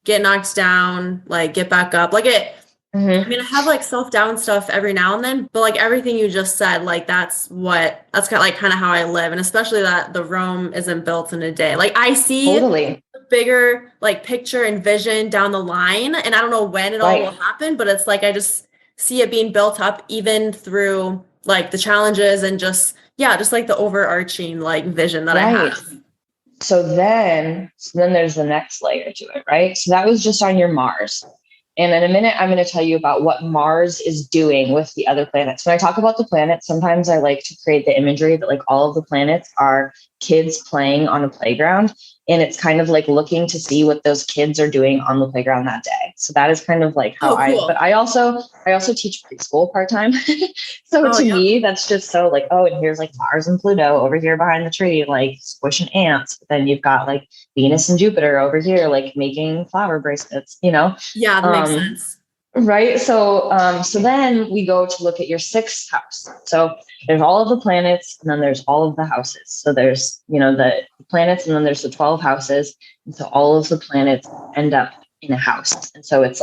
get knocked down, like get back up. Like I mean, I have like self-doubt stuff every now and then, but like everything you just said, like that's kind of how I live. And especially that the Rome isn't built in a day. Like I see the bigger like picture and vision down the line, and I don't know when it all will happen, but it's like I just see it being built up even through like the challenges and just like the overarching like vision that I have. So then there's the next layer to it, right? So that was just on your Mars. And in a minute, I'm going to tell you about what Mars is doing with the other planets. When I talk about the planets, sometimes I like to create the imagery that like all of the planets are kids playing on a playground. And it's kind of like looking to see what those kids are doing on the playground that day. So that is kind of like how but I also teach preschool part-time. So to me, that's just so like, and here's like Mars and Pluto over here behind the tree, like squishing ants. But then you've got like Venus and Jupiter over here, like making flower bracelets, Yeah, that makes sense. Right. So then we go to look at your 6th house. So there's all of the planets and then there's all of the houses. So there's, the planets and then there's the 12 houses. And so all of the planets end up in a house. And so it's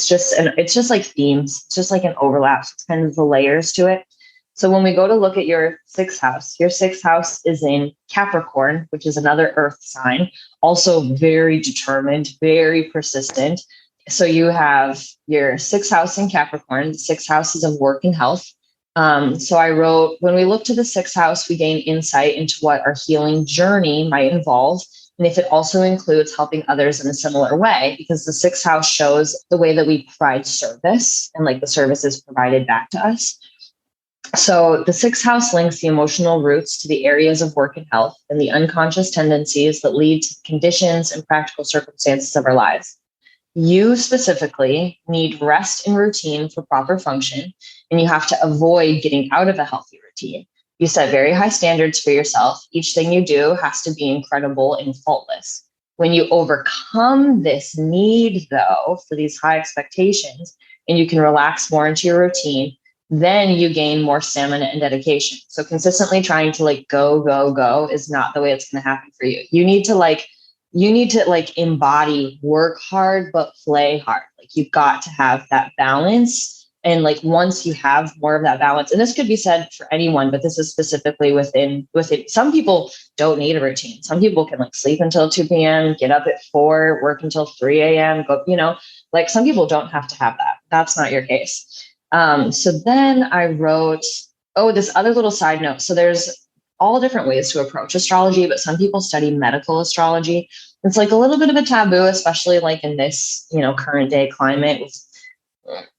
just like themes. It's just like an overlap. So it's kind of the layers to it. So when we go to look at your 6th house is in Capricorn, which is another earth sign, also very determined, very persistent. So you have your 6th house in Capricorn. The 6th house is of work and health. So I wrote, when we look to the 6th house, we gain insight into what our healing journey might involve. And if it also includes helping others in a similar way, because the 6th house shows the way that we provide service and like the service is provided back to us. So the sixth house links the emotional roots to the areas of work and health and the unconscious tendencies that lead to the conditions and practical circumstances of our lives. You specifically need rest and routine for proper function, and you have to avoid getting out of a healthy routine. You set very high standards for yourself. Each thing you do has to be incredible and faultless. When you overcome this need, though, for these high expectations, and you can relax more into your routine, then you gain more stamina and dedication. So consistently trying to like go is not the way it's going to happen for you. You need to like embody work hard, but play hard. Like you've got to have that balance. And like, once you have more of that balance, and this could be said for anyone, but this is specifically within, some people don't need a routine. Some people can like sleep until 2 p.m., get up at 4, work until 3 a.m., go, like some people don't have to have that. That's not your case. So then I wrote, this other little side note. So there's all different ways to approach astrology, but some people study medical astrology. It's like a little bit of a taboo, especially like in this, current day climate, with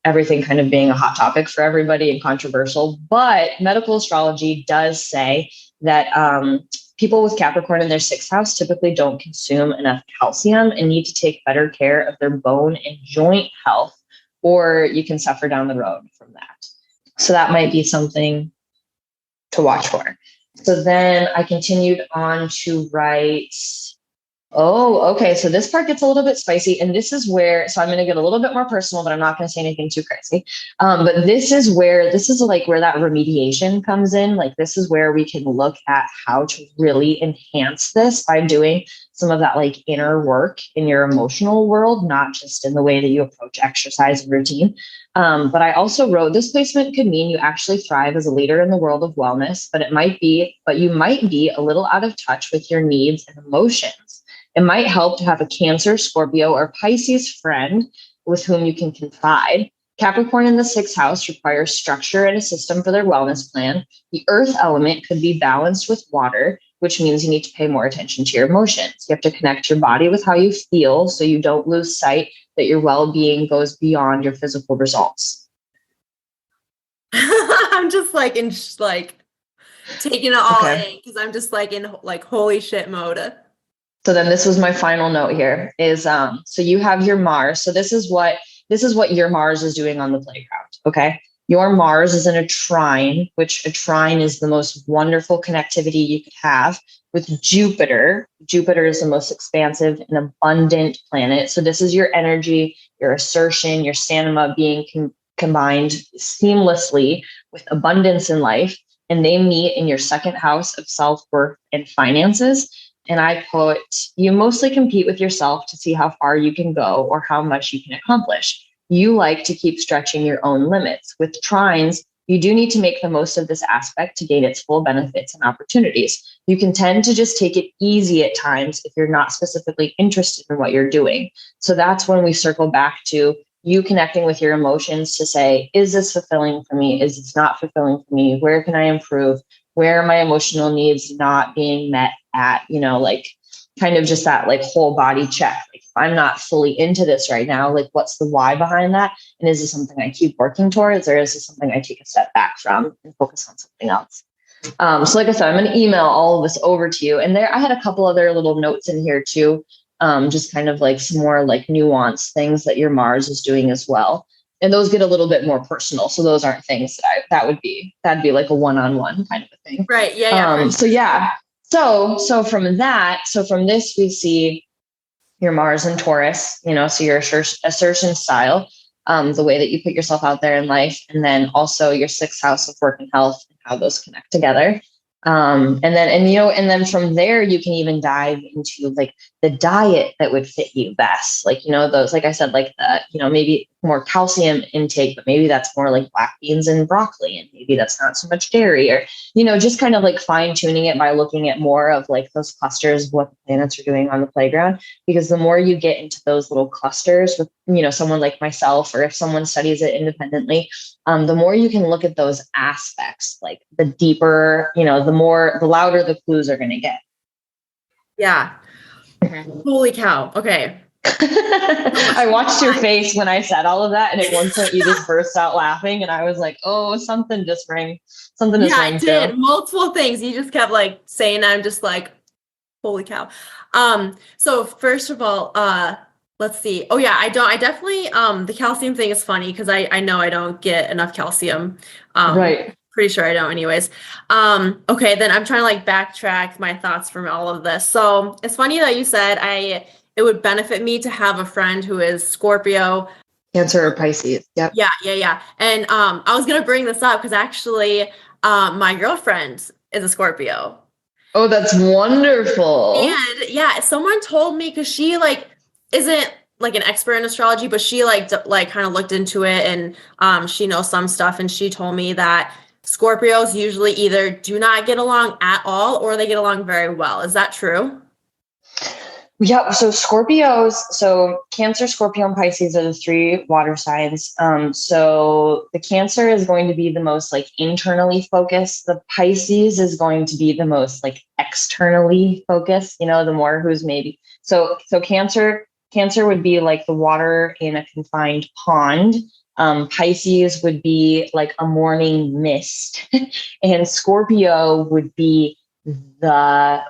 everything kind of being a hot topic for everybody and controversial. But medical astrology does say that people with Capricorn in their sixth house typically don't consume enough calcium and need to take better care of their bone and joint health, or you can suffer down the road from that. So that might be something to watch for. So then I continued on to write, okay. So this part gets a little bit spicy, and this is where, so I'm going to get a little bit more personal, but I'm not going to say anything too crazy. But this is where that remediation comes in. Like, this is where we can look at how to really enhance this by doing some of that like inner work in your emotional world, not just in the way that you approach exercise and routine. But I also wrote, this placement could mean you actually thrive as a leader in the world of wellness, but you might be a little out of touch with your needs and emotions. It might help to have a Cancer, Scorpio, or Pisces friend with whom you can confide. Capricorn in the sixth house requires structure and a system for their wellness plan. The earth element could be balanced with water, which means you need to pay more attention to your emotions. You have to connect your body with how you feel so you don't lose sight that your well-being goes beyond your physical results. I'm just like taking it all in, because I'm just like in like holy shit mode. So then this was my final note here is, so you have your Mars. So this is what your Mars is doing on the playground. Okay. Your Mars is in a trine, which a trine is the most wonderful connectivity you could have with Jupiter. Jupiter is the most expansive and abundant planet. So this is your energy, your assertion, your stamina being combined seamlessly with abundance in life. And they meet in your second house of self-worth and finances. And I put, you mostly compete with yourself to see how far you can go or how much you can accomplish. You like to keep stretching your own limits. With trines, you do need to make the most of this aspect to gain its full benefits and opportunities. You can tend to just take it easy at times if you're not specifically interested in what you're doing. So that's when we circle back to you connecting with your emotions to say, is this fulfilling for me? Is this not fulfilling for me? Where can I improve? Where are my emotional needs not being met at, like kind of just that like whole body check. Like, if I'm not fully into this right now, like what's the why behind that? And is this something I keep working towards, or is this something I take a step back from and focus on something else? So like I said, I'm going to email all of this over to you. And I had a couple other little notes in here too. Just kind of like some more like nuanced things that your Mars is doing as well. And those get a little bit more personal. So those aren't things that'd be like a one-on-one kind of a thing. Right. Yeah. So yeah. So from this, we see your Mars in Taurus, so your assertion style, the way that you put yourself out there in life, and then also your sixth house of work and health and how those connect together. And then from there, you can even dive into like the diet that would fit you best. Like, those, like I said, like the, maybe more calcium intake, but maybe that's more like black beans and broccoli. And maybe that's not so much dairy, or, just kind of like fine tuning it by looking at more of like those clusters of what the planets are doing on the playground. Because the more you get into those little clusters with, someone like myself, or if someone studies it independently, the more you can look at those aspects, like the deeper, the louder the clues are going to get. Yeah. Holy cow. Okay. I watched your face when I said all of that. And at one point you just burst out laughing. And I was like, oh, something just rang. Something just rang I did true. multiple things. You just kept like saying that. I'm just like, holy cow. So first of all, let's see. Oh yeah, I definitely, the calcium thing is funny because I know I don't get enough calcium. Right. Pretty sure I don't anyways. Okay, then I'm trying to like backtrack my thoughts from all of this. So it's funny that you said it would benefit me to have a friend who is Scorpio. Cancer or Pisces. Yep. Yeah. And I was gonna bring this up because actually my girlfriend is a Scorpio. Oh, that's wonderful. And yeah, someone told me because she like isn't like an expert in astrology, but she like kind of looked into it and she knows some stuff, and she told me that Scorpios usually either do not get along at all or they get along very well. Is that true? Yeah. So Scorpios, so Cancer, Scorpio, and Pisces are the three water signs. So the Cancer is going to be the most like internally focused. The Pisces is going to be the most like externally focused, the more who's maybe. So Cancer would be like the water in a confined pond. Pisces would be like a morning mist. And Scorpio would be the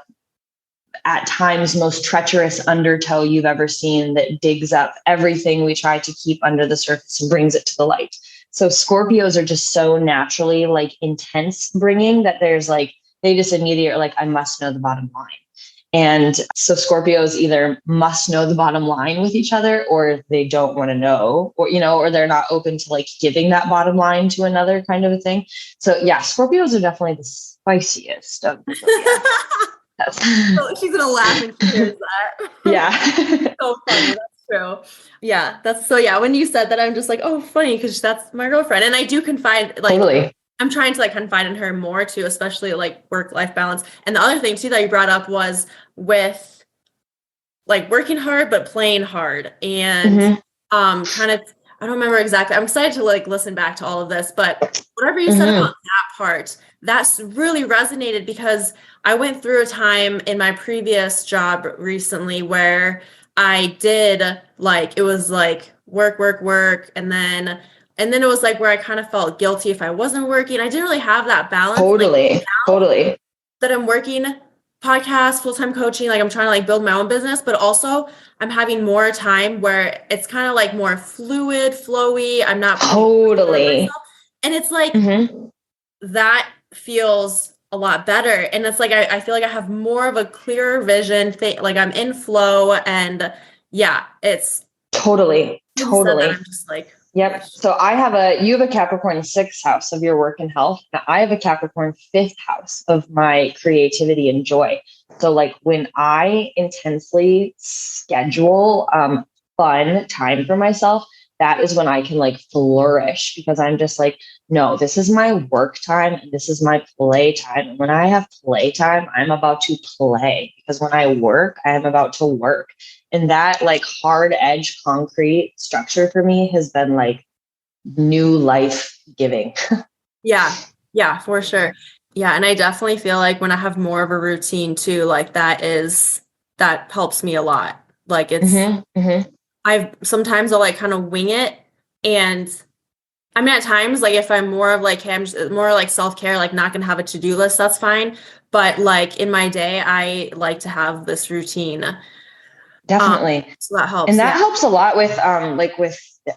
at times most treacherous undertow you've ever seen that digs up everything we try to keep under the surface and brings it to the light. So Scorpios are just so naturally like intense bringing that there's like, they just immediately are like, I must know the bottom line. And so Scorpios either must know the bottom line with each other, or they don't want to know, or they're not open to like giving that bottom line to another kind of a thing. So yeah, Scorpios are definitely the spiciest of the zodiac. She's gonna laugh when she hears that. Yeah. So funny. That's true. Yeah. When you said that, I'm just like, oh, funny, because that's my girlfriend. And I do confide, like, totally. I'm trying to like confide in her more too, especially like work-life balance. And the other thing too that you brought up was with like working hard but playing hard. And kind of, I don't remember exactly. I'm excited to like listen back to all of this, but whatever you said about that part, that's really resonated because I went through a time in my previous job recently where I did like, it was like work. And then it was like where I kind of felt guilty if I wasn't working. I didn't really have that balance. Totally. That I'm working podcast, full-time coaching, like I'm trying to like build my own business, but also I'm having more time where it's kind of like more fluid, flowy. I'm not totally. And it's like that feels a lot better. And it's like I feel like I have more of a clearer vision, like I'm in flow, and yeah, it's totally. I'm just like, yep. So you have a Capricorn 6th house of your work and health. And I have a Capricorn 5th house of my creativity and joy. So like when I intensely schedule fun time for myself, that is when I can like flourish, because I'm just like, no, this is my work time and this is my play time. And when I have play time, I'm about to play, because when I work, I am about to work. And that like hard edge concrete structure for me has been like new life giving. Yeah, for sure. Yeah. And I definitely feel like when I have more of a routine too, like that helps me a lot. Like it's, sometimes I'll like kind of wing it. And I mean, at times, like if I'm more of like, hey, I'm just more like self-care, like not going to have a to-do list, that's fine. But like in my day, I like to have this routine. Definitely. So that helps. And that helps a lot with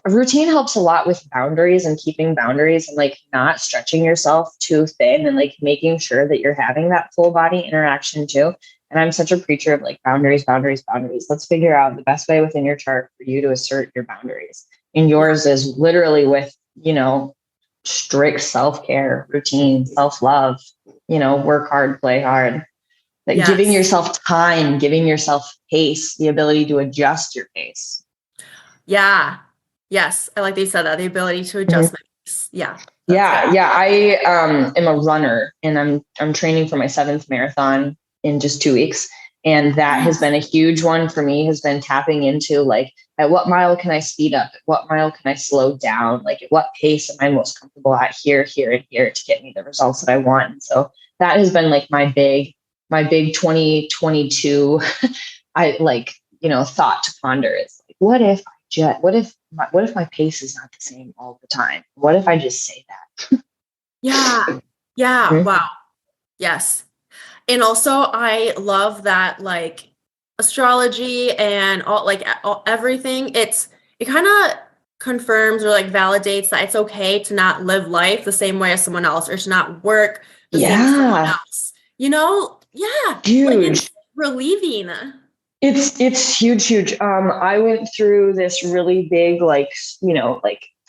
routine helps a lot with boundaries and keeping boundaries and like not stretching yourself too thin and like making sure that you're having that full body interaction too. And I'm such a preacher of like boundaries. Let's figure out the best way within your chart for you to assert your boundaries. And yours is literally with, strict self-care, routine, self-love, work hard, play hard. Like giving yourself time, giving yourself pace, the ability to adjust your pace. Yeah. Yes. I like that you said that, the ability to adjust my pace. Yeah. Yeah. I am a runner, and I'm training for my 7th marathon in just 2 weeks. And that has been a huge one for me, has been tapping into like, at what mile can I speed up? At what mile can I slow down? Like at what pace am I most comfortable at here, and here to get me the results that I want? And so that has been like my big 2022. I like, thought to ponder is like, what if my pace is not the same all the time? What if I just say that? Yeah. Yeah. Mhm. Wow. Yes. And also I love that like astrology and everything, it kind of confirms or like validates that it's okay to not live life the same way as someone else or to not work the same as someone Yeah, else. Yeah. Like huge. it's relieving. It's huge, huge. I went through this really big, like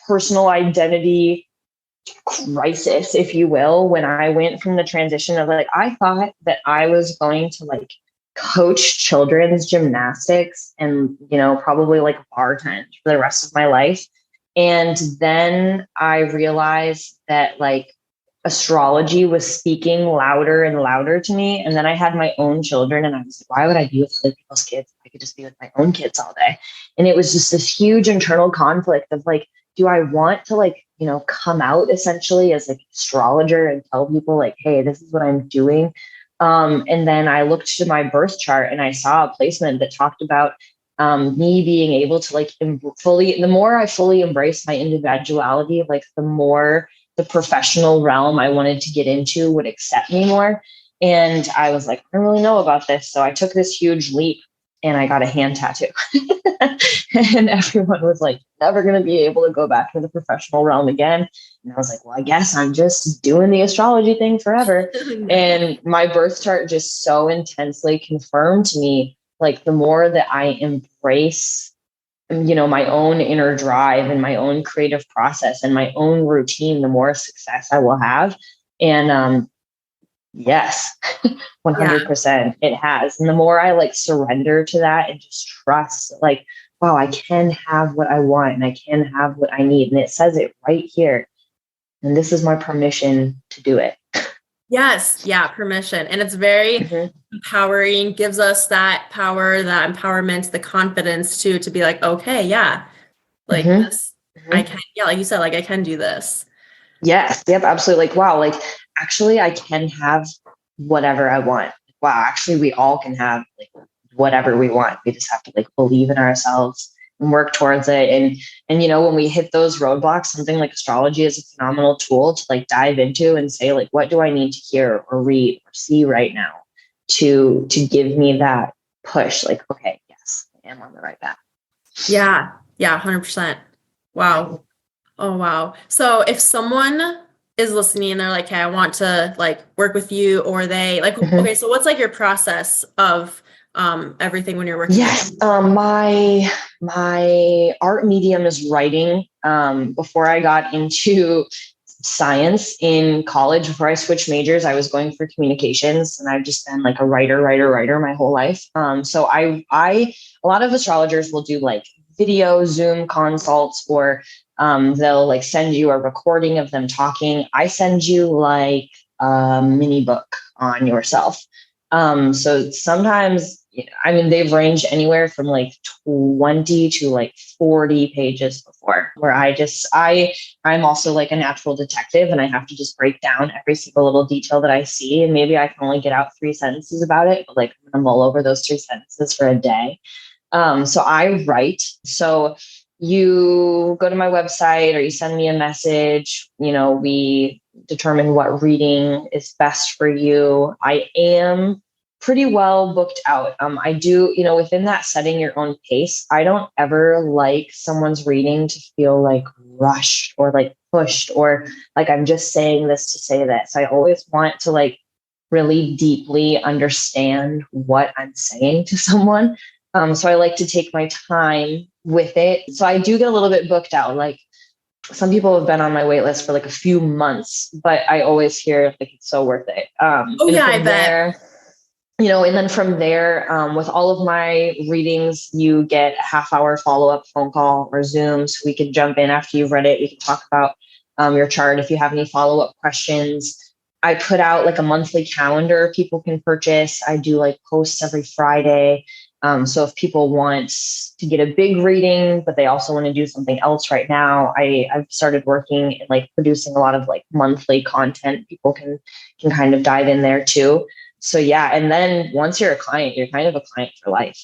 personal identity crisis, if you will, when I went from the transition of like, I thought that I was going to like coach children's gymnastics and, probably like bartend for the rest of my life. And then I realized that like astrology was speaking louder and louder to me. And then I had my own children and I was like, why would I be with other people's kids? I could just be with my own kids all day. And it was just this huge internal conflict of like, do I want to like, come out essentially as like an astrologer and tell people like, hey, this is what I'm doing. And then I looked to my birth chart and I saw a placement that talked about me being able to like the more I fully embrace my individuality, like the more the professional realm I wanted to get into would accept me more. And I was like, I don't really know about this. So I took this huge leap and I got a hand tattoo. And everyone was like, never going to be able to go back to the professional realm again. And I was like, well, I guess I'm just doing the astrology thing forever. And my birth chart just so intensely confirmed to me, like the more that I embrace, my own inner drive and my own creative process and my own routine, the more success I will have. And yes, 100% it has. And the more I like surrender to that and just trust, like, wow, I can have what I want and I can have what I need. And it says it right here. And this is my permission to do it. Yes. Yeah. Permission. And it's very empowering, gives us that power, that empowerment, the confidence to be like, okay, yeah, like this, I can, yeah, like you said, like I can do this. Yes. Yep. Absolutely. Like, wow, like actually I can have whatever I want. Wow. Actually, we all can have like whatever we want. We just have to like believe in ourselves and work towards it. And when we hit those roadblocks, something like astrology is a phenomenal tool to like dive into and say, like, what do I need to hear or read or see right now to give me that push? Like, okay, yes, I am on the right path. Yeah. Yeah. 100%. Wow. Oh, wow. So if someone is listening and they're like, hey, I want to like work with you, or they like, okay, so what's like your process of everything when you're working? Yes. My art medium is writing. Before I got into science in college, before I switched majors, I was going for communications, and I've just been like a writer my whole life. So a lot of astrologers will do like video Zoom consults, or they'll like send you a recording of them talking. I send you like a mini book on yourself. So sometimes, they've ranged anywhere from like 20 to like 40 pages before, where I'm also like a natural detective, and I have to just break down every single little detail that I see. And maybe I can only get out 3 sentences about it, but like I'm going to mull over those 3 sentences for a day. So I write. So you go to my website or you send me a message, we determine what reading is best for you. I am pretty well booked out. I do, within that setting your own pace. I don't ever like someone's reading to feel like rushed or like pushed or like I'm just saying this to say this. I always want to like really deeply understand what I'm saying to someone. So I like to take my time with it. So I do get a little bit booked out. Like some people have been on my wait list for like a few months, but I always hear like it's so worth it. I bet. And then from there, with all of my readings, you get a half-hour follow-up phone call or Zoom. So we can jump in after you've read it. We can talk about your chart. If you have any follow-up questions, I put out like a monthly calendar people can purchase. I do like posts every Friday. So if people want to get a big reading, but they also want to do something else right now, I've started working and like producing a lot of like monthly content. People can kind of dive in there too. So yeah. And then once you're a client, you're kind of a client for life.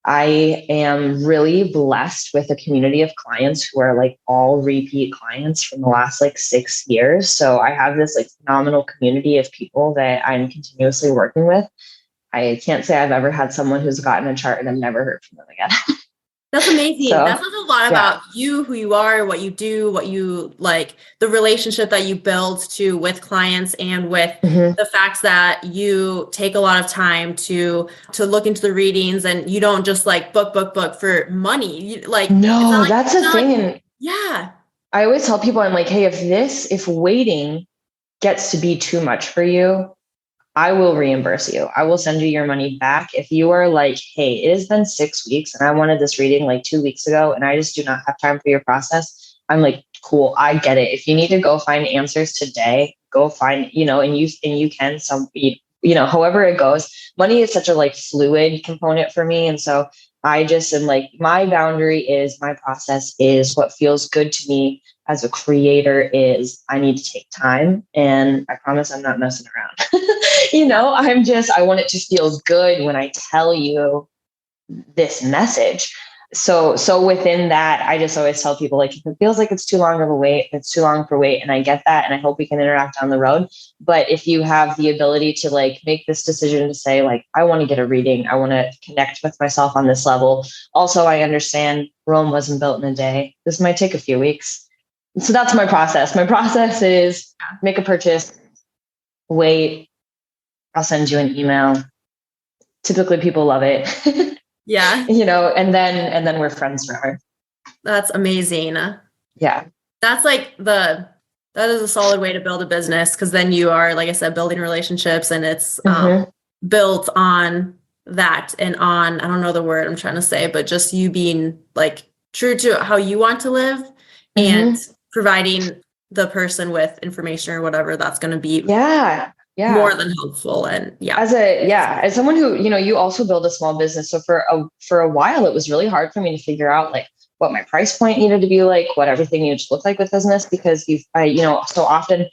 I am really blessed with a community of clients who are like all repeat clients from the last like 6 years. So I have this like phenomenal community of people that I'm continuously working with. I can't say I've ever had someone who's gotten a chart and I've never heard from them again. That's amazing. So, that says a lot about you, who you are, what you do, what you like, the relationship that you build with clients, and with the fact that you take a lot of time to look into the readings, and you don't just like book for money. No, that's the thing. Yeah. I always tell people, I'm like, hey, if waiting gets to be too much for you, I will reimburse you. I will send you your money back. If you are like, hey, it has been 6 weeks and I wanted this reading like 2 weeks ago and I just do not have time for your process, I'm like, cool, I get it. If you need to go find answers today, go find, and you can however it goes. Money is such a like fluid component for me. And so I just am like, my boundary is, my process is, what feels good to me as a creator is, I need to take time, and I promise I'm not messing around. I want it to feel good when I tell you this message. So within that, I just always tell people, like, if it feels like it's too long of a wait, it's too long for wait. And I get that. And I hope we can interact down the road. But if you have the ability to like make this decision to say, like, I want to get a reading, I want to connect with myself on this level. Also, I understand Rome wasn't built in a day. This might take a few weeks. So that's my process. My process is make a purchase, wait, I'll send you an email. Typically people love it. Yeah. And then we're friends forever. That's amazing. Yeah. That's like that is a solid way to build a business, because then you are, like I said, building relationships, and it's built on that, and on, I don't know the word I'm trying to say, but just you being like true to how you want to live, and providing the person with information or whatever that's going to be more than helpful. And as someone who, you also build a small business. So for a while, it was really hard for me to figure out like what my price point needed to be like, what everything needed to look like with business, because so often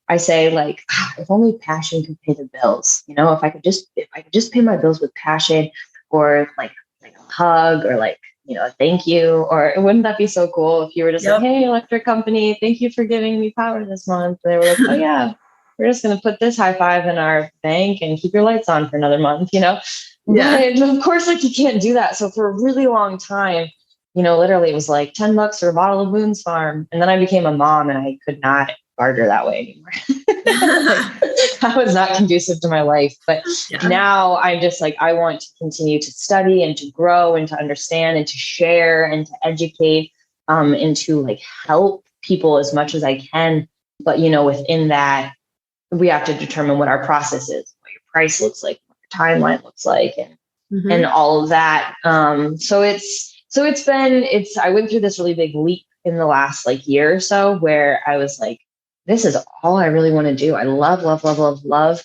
I say like, if only passion could pay the bills, if I could just pay my bills with passion, or like a hug, or like, a thank you, or wouldn't that be so cool if you were just like, hey, electric company, thank you for giving me power this month. And they were like, oh yeah, we're just going to put this high five in our bank and keep your lights on for another month, Yeah. But of course, like, you can't do that. So for a really long time, literally it was like $10 for a bottle of Boone's Farm. And then I became a mom and I could not barter that way anymore. That was not conducive to my life. But now I'm just like, I want to continue to study and to grow and to understand and to share and to educate, and to like help people as much as I can. But, within that, we have to determine what our process is, what your price looks like, what your timeline looks like, and all of that. I went through this really big leap in the last like year or so, where I was like, this is all I really want to do. I love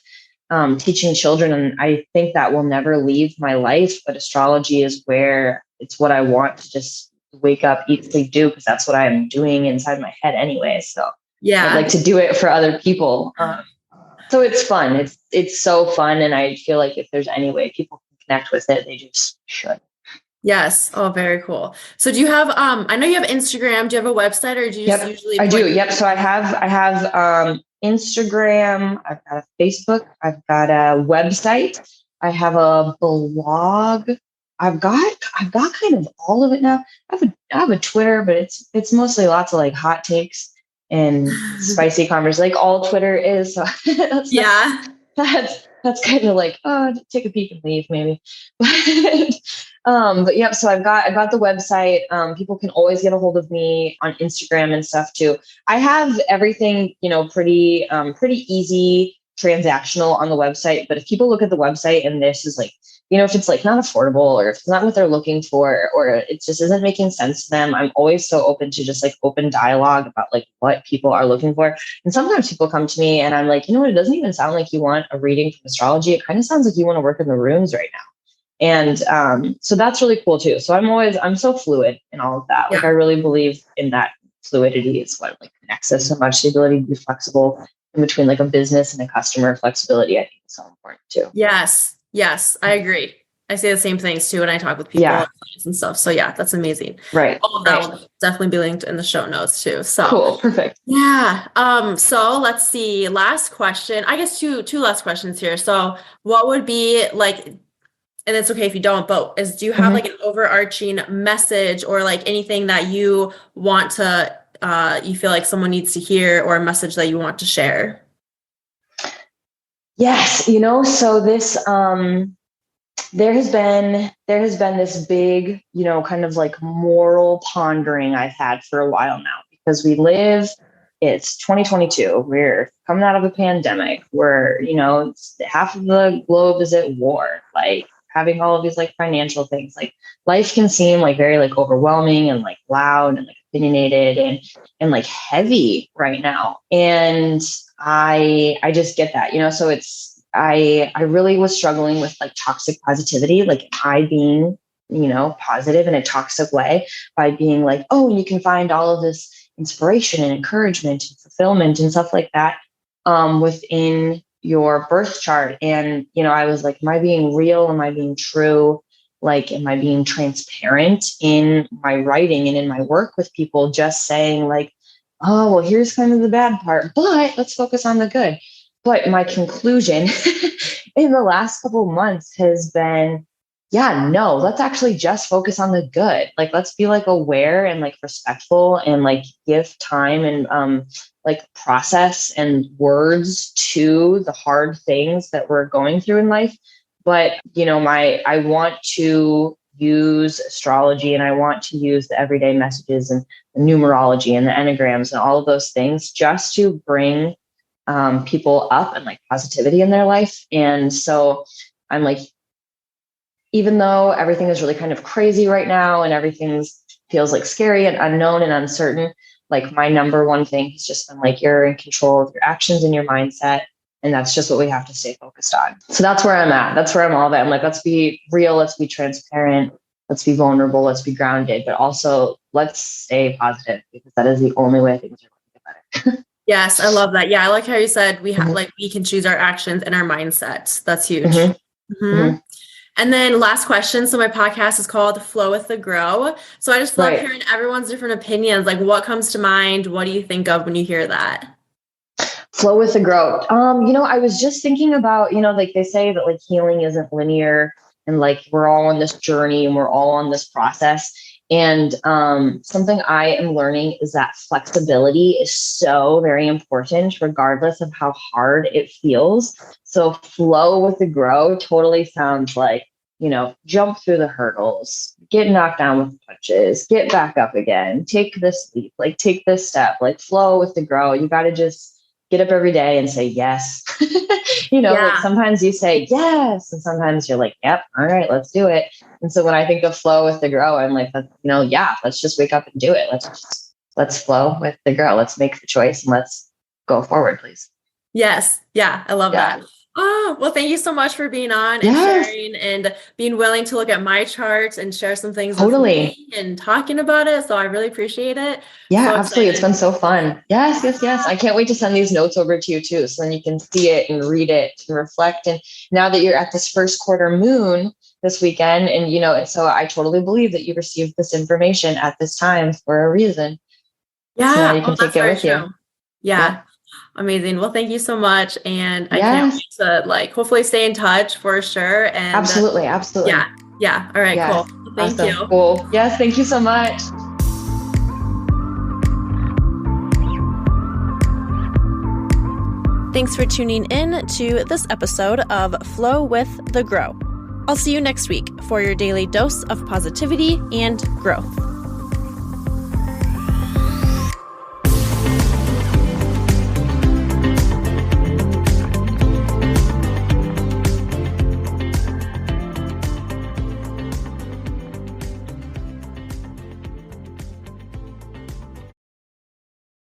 teaching children. And I think that will never leave my life, but astrology is where it's what I want to just wake up, eat, sleep, do, because that's what I'm doing inside my head anyway. So I'd like to do it for other people. So it's fun. It's so fun. And I feel like if there's any way people can connect with it, they just should. Yes. Oh, very cool. So do you have, I know you have Instagram, do you have a website, or do you just usually? I do. Yep. So I have Instagram, I've got a Facebook, I've got a website, I have a blog. I've got kind of all of it now. I have a Twitter, but it's mostly lots of like hot takes and spicy conversations, like all Twitter is. So that's kind of like, take a peek and leave maybe. But yep. So I've got the website. People can always get a hold of me on Instagram and stuff too. I have everything, pretty easy, transactional on the website. But if people look at the website and this is like, if it's like not affordable, or if it's not what they're looking for, or it just isn't making sense to them, I'm always so open to just like open dialogue about like what people are looking for. And sometimes people come to me and I'm like, it doesn't even sound like you want a reading from astrology. It kind of sounds like you want to work in the runes right now. And so that's really cool too. So I'm so fluid in all of that. Like I really believe in that fluidity is what like connects us so much, the ability to be flexible in between like a business and a customer, flexibility, I think is so important too. Yes. Yes. I agree. I say the same things too when I talk with people and stuff. So yeah, that's amazing. Right. All of that will definitely be linked in the show notes too. So cool. Perfect. Yeah. So let's see. Last question. I guess two last questions here. So what would be like, and it's okay if you don't, but do you have like an overarching message or like anything that you want to, you feel like someone needs to hear, or a message that you want to share? Yes. So this, there has been this big, kind of like moral pondering I've had for a while now, because it's 2022. We're coming out of a pandemic where, half of the globe is at war, like having all of these like financial things, like life can seem like very like overwhelming and like loud and like opinionated and like heavy right now. And I just get that, so I really was struggling with like toxic positivity, like I being, positive in a toxic way by being like, oh, you can find all of this inspiration and encouragement and fulfillment and stuff like that within your birth chart. And, I was like, am I being real? Am I being true? Like, am I being transparent in my writing and in my work with people, just saying like, oh, well, here's kind of the bad part, but let's focus on the good. But my conclusion in the last couple of months has been, no, let's actually just focus on the good. Like, let's be like aware and like respectful and like give time and like process and words to the hard things that we're going through in life. But, I want to use astrology and I want to use the everyday messages and the numerology and the enneagrams and all of those things just to bring people up and like positivity in their life. And so I'm like, even though everything is really kind of crazy right now and everything feels like scary and unknown and uncertain, like my number one thing has just been like, you're in control of your actions and your mindset. And that's just what we have to stay focused on. So that's where I'm at. That's where I'm all at. I'm like, let's be real. Let's be transparent. Let's be vulnerable. Let's be grounded, but also let's stay positive, because that is the only way things are going to get better. Yes. I love that. Yeah. I like how you said we have like, we can choose our actions and our mindsets. That's huge. And then last question. So my podcast is called Flow with the Grow. So I just love hearing everyone's different opinions. Like, what comes to mind? What do you think of when you hear that? Flow with the grow. I was just thinking about, like they say that like healing isn't linear and like we're all on this journey and we're all on this process. And something I am learning is that flexibility is so very important, regardless of how hard it feels. So flow with the grow totally sounds like, jump through the hurdles, get knocked down with punches, get back up again, take this leap, like take this step, like flow with the grow. You got to just get up every day and say yes. Like sometimes you say yes, and sometimes you're like, yep, all right, let's do it. And so when I think of flow with the grow, I'm like, let's just wake up and do it. Let's flow with the grow. Let's make the choice and let's go forward, please. Yes. Yeah. I love that. Oh, well, thank you so much for being on and sharing and being willing to look at my charts and share some things with me and talking about it. So I really appreciate it. Yeah, so absolutely. It's been so fun. Yes. I can't wait to send these notes over to you too. So then you can see it and read it and reflect. And now that you're at this first quarter moon this weekend, and so I totally believe that you received this information at this time for a reason. Yeah. So now you can take it with you. Yeah. Amazing. Well, thank you so much. And I can't wait to hopefully stay in touch for sure. And absolutely. Yeah. All right, cool. Thank you. Cool. Yes. Thank you so much. Thanks for tuning in to this episode of Flow with the Grow. I'll see you next week for your daily dose of positivity and growth.